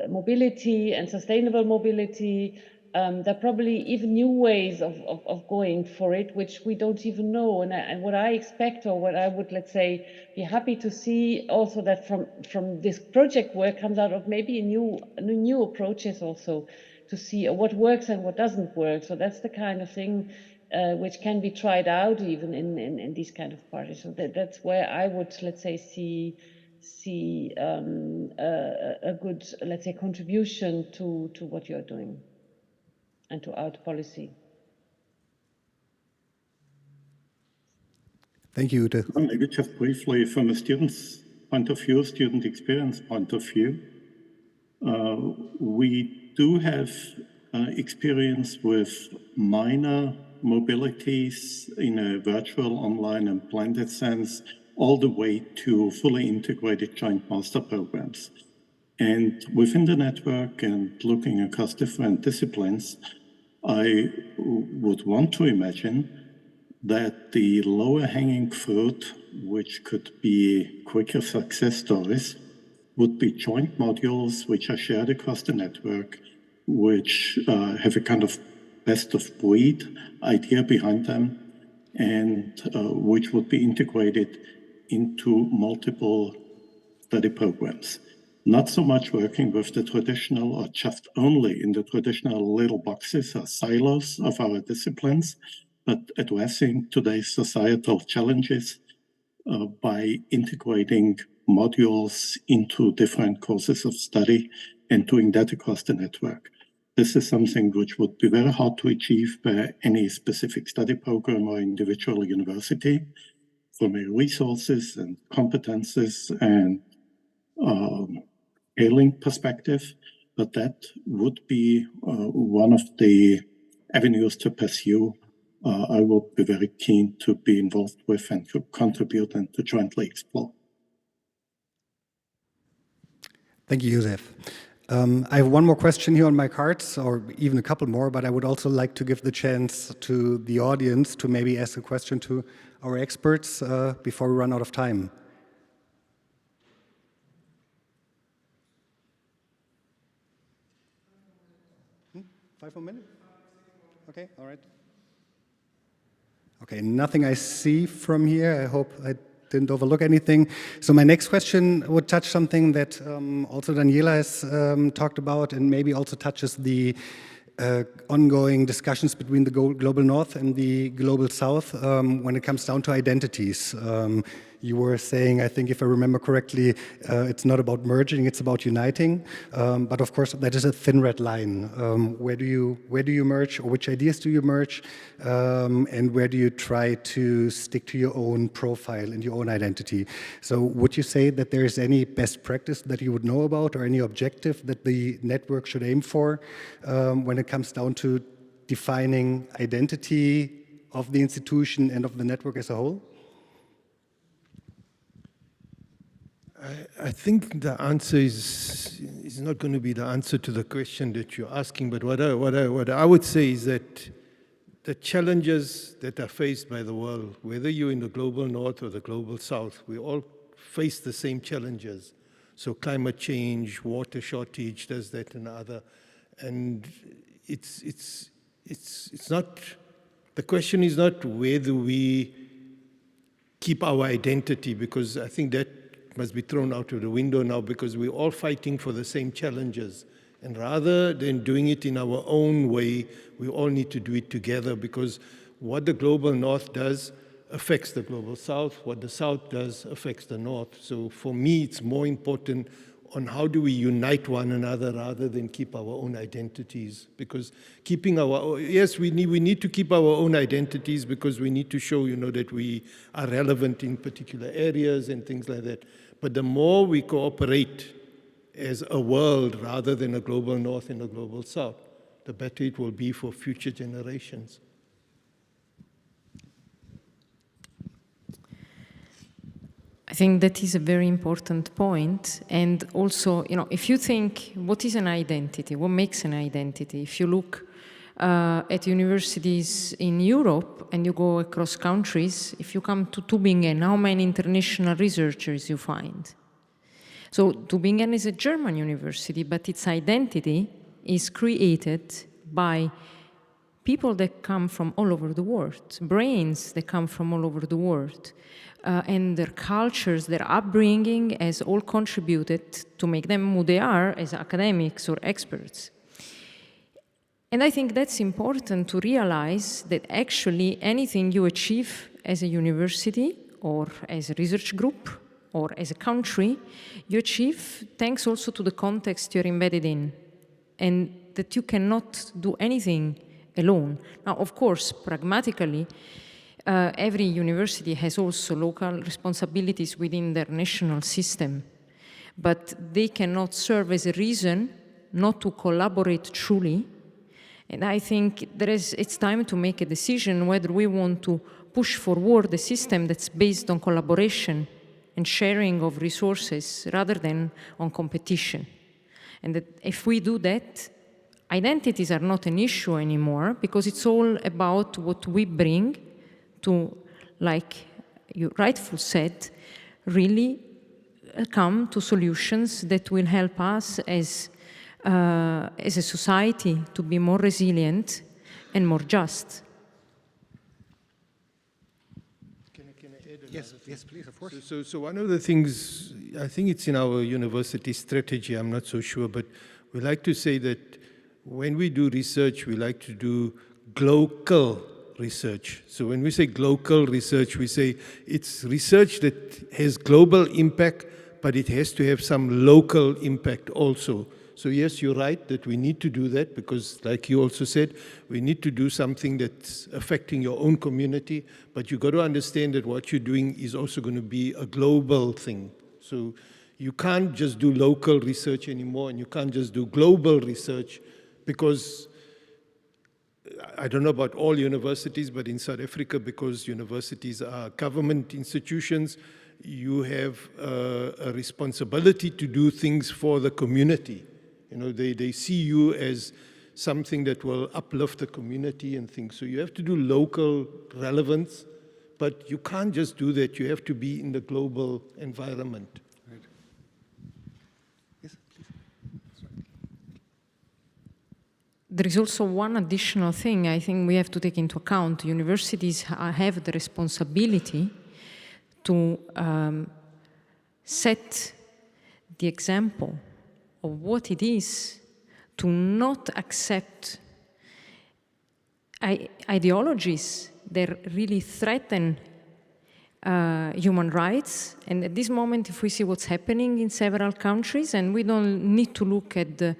K: mobility and sustainable mobility, there are probably even new ways of going for it, which we don't even know. And what I expect, or what I would, let's say, be happy to see also, that from this project work comes out of maybe new approaches also, to see what works and what doesn't work. So that's the kind of thing which can be tried out even in these kind of parties. So that's where I would, let's say, see a good, let's say, contribution to what you're doing and to our policy.
N: Thank you, Ute.
M: Maybe just briefly, from a student's point of view, student experience point of view, we do have experience with minor mobilities in a virtual, online, and blended sense, all the way to fully integrated joint master programs. And within the network and looking across different disciplines, I would want to imagine that the lower hanging fruit, which could be quicker success stories, would be joint modules which are shared across the network, which have a kind of best of breed idea behind them, and which would be integrated into multiple study programs. Not so much working with the traditional, or just only in the traditional little boxes or silos of our disciplines, but addressing today's societal challenges by integrating modules into different courses of study and doing that across the network. This is something which would be very hard to achieve by any specific study program or individual university. from a resources and competences and scaling perspective, but that would be one of the avenues to pursue. I would be very keen to be involved with and to contribute and to jointly explore.
N: Thank you, Josef. I have one more question here on my cards, or even a couple more, but I would also like to give the chance to the audience to maybe ask a question to our experts before we run out of time. Five more minutes? Okay, all right. Okay, nothing I see from here. I hope I didn't overlook anything. So my next question would touch something that also Daniela has talked about, and maybe also touches the ongoing discussions between the global north and the global south when it comes down to identities. You were saying, I think if I remember correctly, it's not about merging, it's about uniting. But of course, that is a thin red line. Where do you merge, or which ideas do you merge, and where do you try to stick to your own profile and your own identity? So would you say that there is any best practice that you would know about, or any objective that the network should aim for when it comes down to defining identity of the institution and of the network as a whole?
L: I think the answer is not going to be the answer to the question that you're asking, but what I would say is that the challenges that are faced by the world, whether you're in the global north or the global south, we all face the same challenges. So climate change, water shortage, there's that and other, and it's not. The question is not where do we keep our identity, because I think that must be thrown out of the window now, because we're all fighting for the same challenges. And rather than doing it in our own way, we all need to do it together, because what the global north does affects the global south, what the south does affects the north. So for me, it's more important on how do we unite one another rather than keep our own identities. Because keeping our, yes, we need to keep our own identities, because we need to show, that we are relevant in particular areas and things like that. But the more we cooperate as a world rather than a global north and a global south, the better it will be for future generations.
D: I think that is a very important point. And also, if you think, what is an identity? What makes an identity? If you look at universities in Europe and you go across countries, if you come to Tübingen, how many international researchers you find? So Tübingen is a German university, but its identity is created by people that come from all over the world, brains that come from all over the world. And their cultures, their upbringing has all contributed to make them who they are as academics or experts. And I think that's important to realize that actually anything you achieve as a university or as a research group or as a country, you achieve thanks also to the context you're embedded in, and that you cannot do anything alone. Now, of course, pragmatically, every university has also local responsibilities within their national system, but they cannot serve as a reason not to collaborate truly. And I think it's time to make a decision whether we want to push forward a system that's based on collaboration and sharing of resources rather than on competition. And that if we do that, identities are not an issue anymore, because it's all about what we bring to, like you rightfully said, really come to solutions that will help us as a society to be more resilient and more just.
L: Can I add
N: Yes, please, of course.
L: So one of the things, I think it's in our university strategy, I'm not so sure, but we like to say that when we do research, we like to do global research. So when we say global research, we say it's research that has global impact, but it has to have some local impact also. So yes, you're right that we need to do that because, like you also said, we need to do something that's affecting your own community, but you've got to understand that what you're doing is also going to be a global thing. So you can't just do local research anymore, and you can't just do global research because I don't know about all universities, but in South Africa, because universities are government institutions, you have a responsibility to do things for the community. You know, they see you as something that will uplift the community and things. So you have to do local relevance, but you can't just do that. You have to be in the global environment.
N: Right. Yes, please.
D: There is also one additional thing I think we have to take into account. Universities have the responsibility to set the example of what it is to not accept ideologies that really threaten human rights. And at this moment, if we see what's happening in several countries, and we don't need to look at the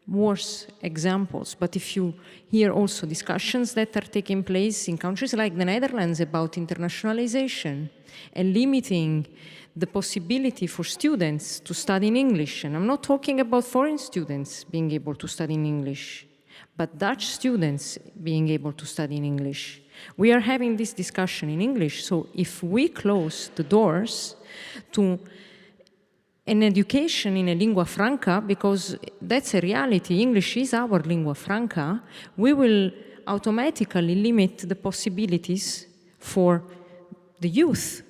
D: worse examples, but if you hear also discussions that are taking place in countries like the Netherlands about internationalization and limiting the possibility for students to study in English, and I'm not talking about foreign students being able to study in English, but Dutch students being able to study in English. We are having this discussion in English, so if we close the doors to an education in a lingua franca, because that's a reality, English is our lingua franca, we will automatically limit the possibilities for the youth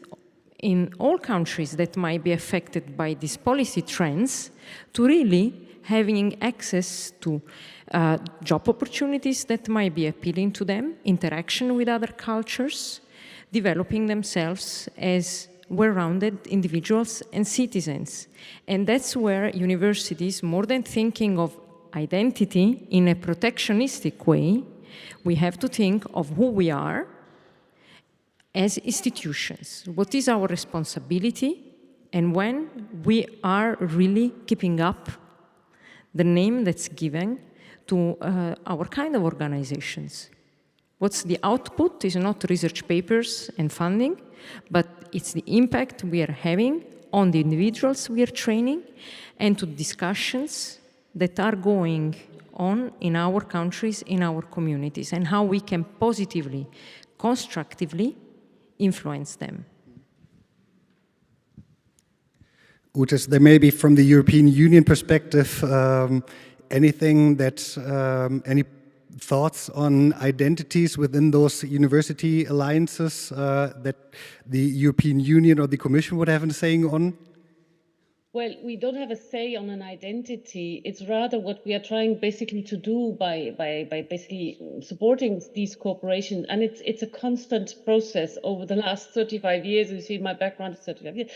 D: in all countries that might be affected by these policy trends to really having access to job opportunities that might be appealing to them, interaction with other cultures, developing themselves as well-rounded individuals and citizens. And that's where universities, more than thinking of identity in a protectionistic way, we have to think of who we are as institutions. What is our responsibility? And when we are really keeping up the name that's given to our kind of organizations. What's the output is not research papers and funding, but it's the impact we are having on the individuals we are training and to discussions that are going on in our countries, in our communities, and how we can positively, constructively influence them.
N: Utas, there may be from the European Union perspective, anything that, any thoughts on identities within those university alliances that the European Union or the Commission would have a saying on?
K: Well, we don't have a say on an identity. It's rather what we are trying basically to do by basically supporting these corporations. And it's a constant process over the last 35 years. You see, my background is 35 years.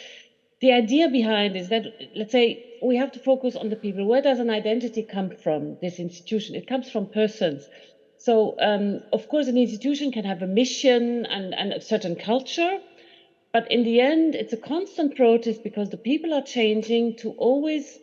K: The idea behind is that, let's say, we have to focus on the people. Where does an identity come from, this institution? It comes from persons. So, of course, an institution can have a mission and a certain culture, but in the end, it's a constant process because the people are changing to always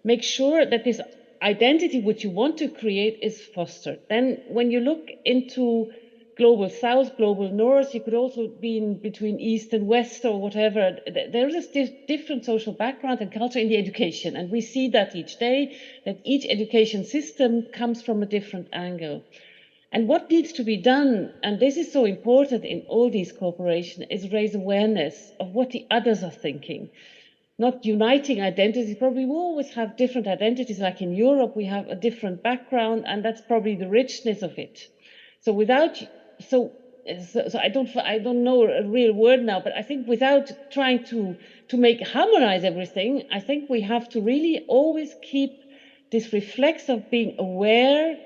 K: make sure that this identity which you want to create is fostered. Then when you look into global south, global north, you could also be in between east and west or whatever. There is a different social background and culture in the education. And we see that each day, that each education system comes from a different angle. And what needs to be done, and this is so important in all these corporations, is raise awareness of what the others are thinking. Not uniting identities. Probably we always have different identities, like in Europe, we have a different background, and that's probably the richness of it. So without, so I don't know a real word now, but I think without trying to harmonize everything, I think we have to really always keep this reflex of being aware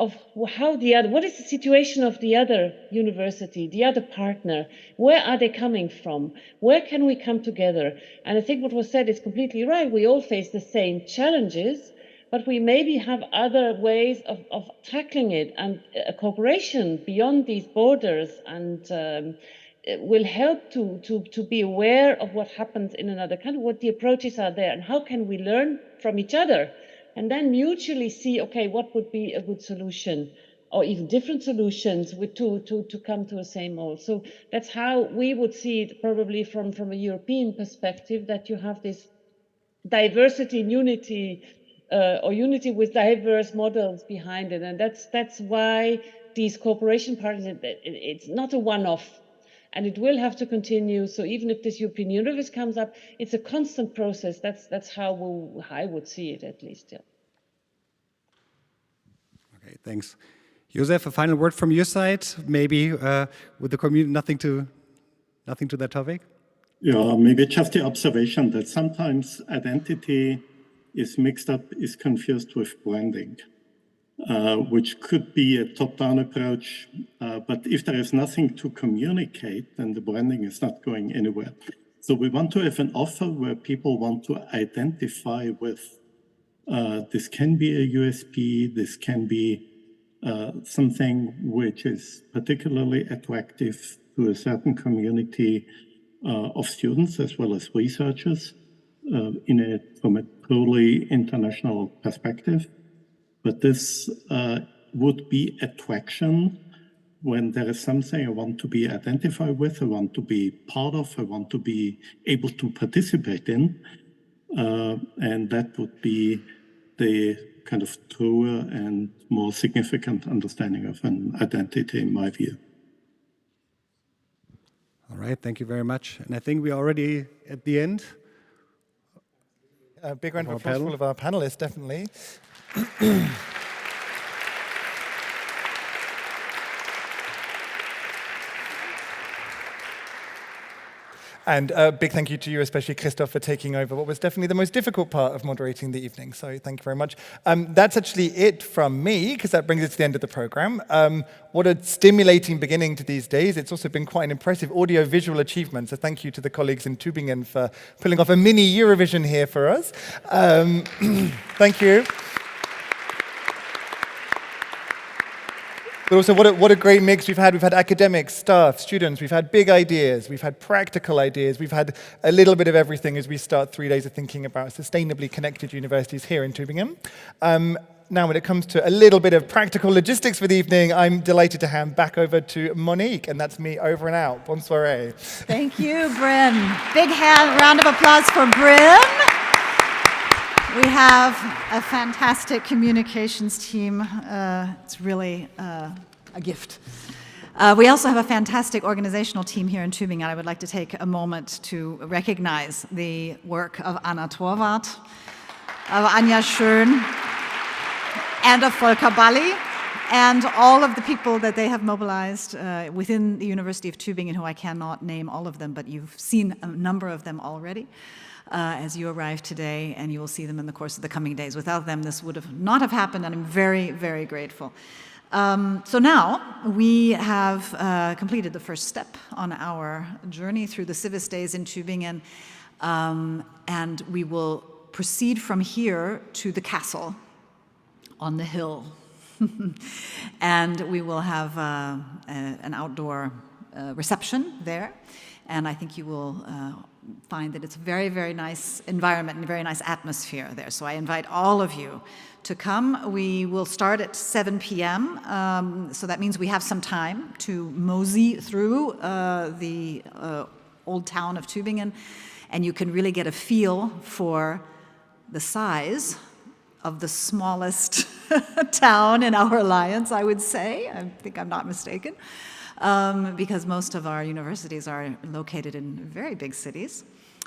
K: of how what is the situation of the other university, the other partner? Where are they coming from? Where can we come together? And I think what was said is completely right. We all face the same challenges, but we maybe have other ways of tackling it, and a cooperation beyond these borders and will help to be aware of what happens in another country, what the approaches are there, and how can we learn from each other, and then mutually see, okay, what would be a good solution, or even different solutions to come to a same goal. So that's how we would see it, probably from a European perspective, that you have this diversity in unity, or unity with diverse models behind it, and that's why these cooperation partners, it's not a one-off. And it will have to continue. So even if this European universe comes up, it's a constant process. That's how I would see it, at least. Yeah.
N: Okay, thanks. Josef, a final word from your side, maybe with the community, nothing to that topic?
M: Yeah, maybe just the observation that sometimes identity is mixed up, is confused with branding. Which could be a top-down approach, but if there is nothing to communicate, then the branding is not going anywhere. So we want to have an offer where people want to identify with. This can be a USP, this can be something which is particularly attractive to a certain community of students as well as researchers from a totally international perspective. But this would be attraction when there is something I want to be identified with, I want to be part of, I want to be able to participate in. And that would be the kind of truer and more significant understanding of an identity, in my view.
N: All right, thank you very much. And I think we're already at the end.
A: A big round of applause for all of our panelists, definitely. And a big thank you to you, especially Christoph, for taking over what was definitely the most difficult part of moderating the evening. So thank you very much. That's actually it from me, because that brings us to the end of the program. What a stimulating beginning to these days. It's also been quite an impressive audio-visual achievement. So thank you to the colleagues in Tübingen for pulling off a mini Eurovision here for us. Thank you. But also, what a great mix we've had. We've had academics, staff, students. We've had big ideas. We've had practical ideas. We've had a little bit of everything as we start 3 days of thinking about sustainably connected universities here in Tübingen. Now, when it comes to a little bit of practical logistics for the evening, I'm delighted to hand back over to Monique, and that's me over and out. Bonne soirée.
B: Thank you, Bryn. Big round of applause for Bryn. We have a fantastic communications team. It's really a gift. We also have a fantastic organizational team here in Tübingen. I would like to take a moment to recognize the work of Anna Torwart, of Anja Schön, and of Volker Balli, and all of the people that they have mobilized within the University of Tübingen, who I cannot name all of them, but you've seen a number of them already. As you arrive today, and you will see them in the course of the coming days. Without them, this would not have happened, and I'm very, very grateful. So now we have completed the first step on our journey through the CIVIS Days in Tübingen, and we will proceed from here to the castle on the hill. And we will have an outdoor reception there, and I think you will find that it's a very, very nice environment and a very nice atmosphere there. So I invite all of you to come. We will start at 7 p.m., so that means we have some time to mosey through the old town of Tübingen, and you can really get a feel for the size of the smallest town in our alliance, I would say. I think I'm not mistaken. Because most of our universities are located in very big cities.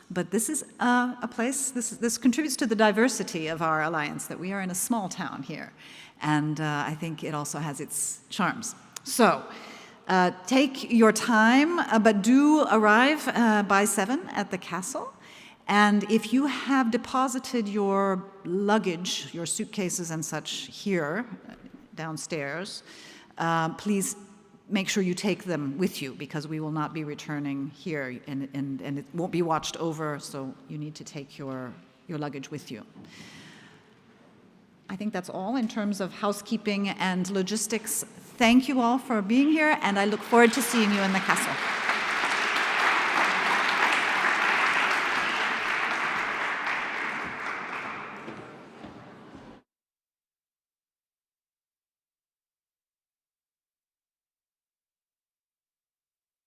B: But this is a place, this contributes to the diversity of our alliance, that we are in a small town here. And I think it also has its charms. So take your time, but do arrive by 7 at the castle. And if you have deposited your luggage, your suitcases and such here, downstairs, please make sure you take them with you, because we will not be returning here, and it won't be watched over, so you need to take your luggage with you. I think that's all in terms of housekeeping and logistics. Thank you all for being here, and I look forward to seeing you in the castle.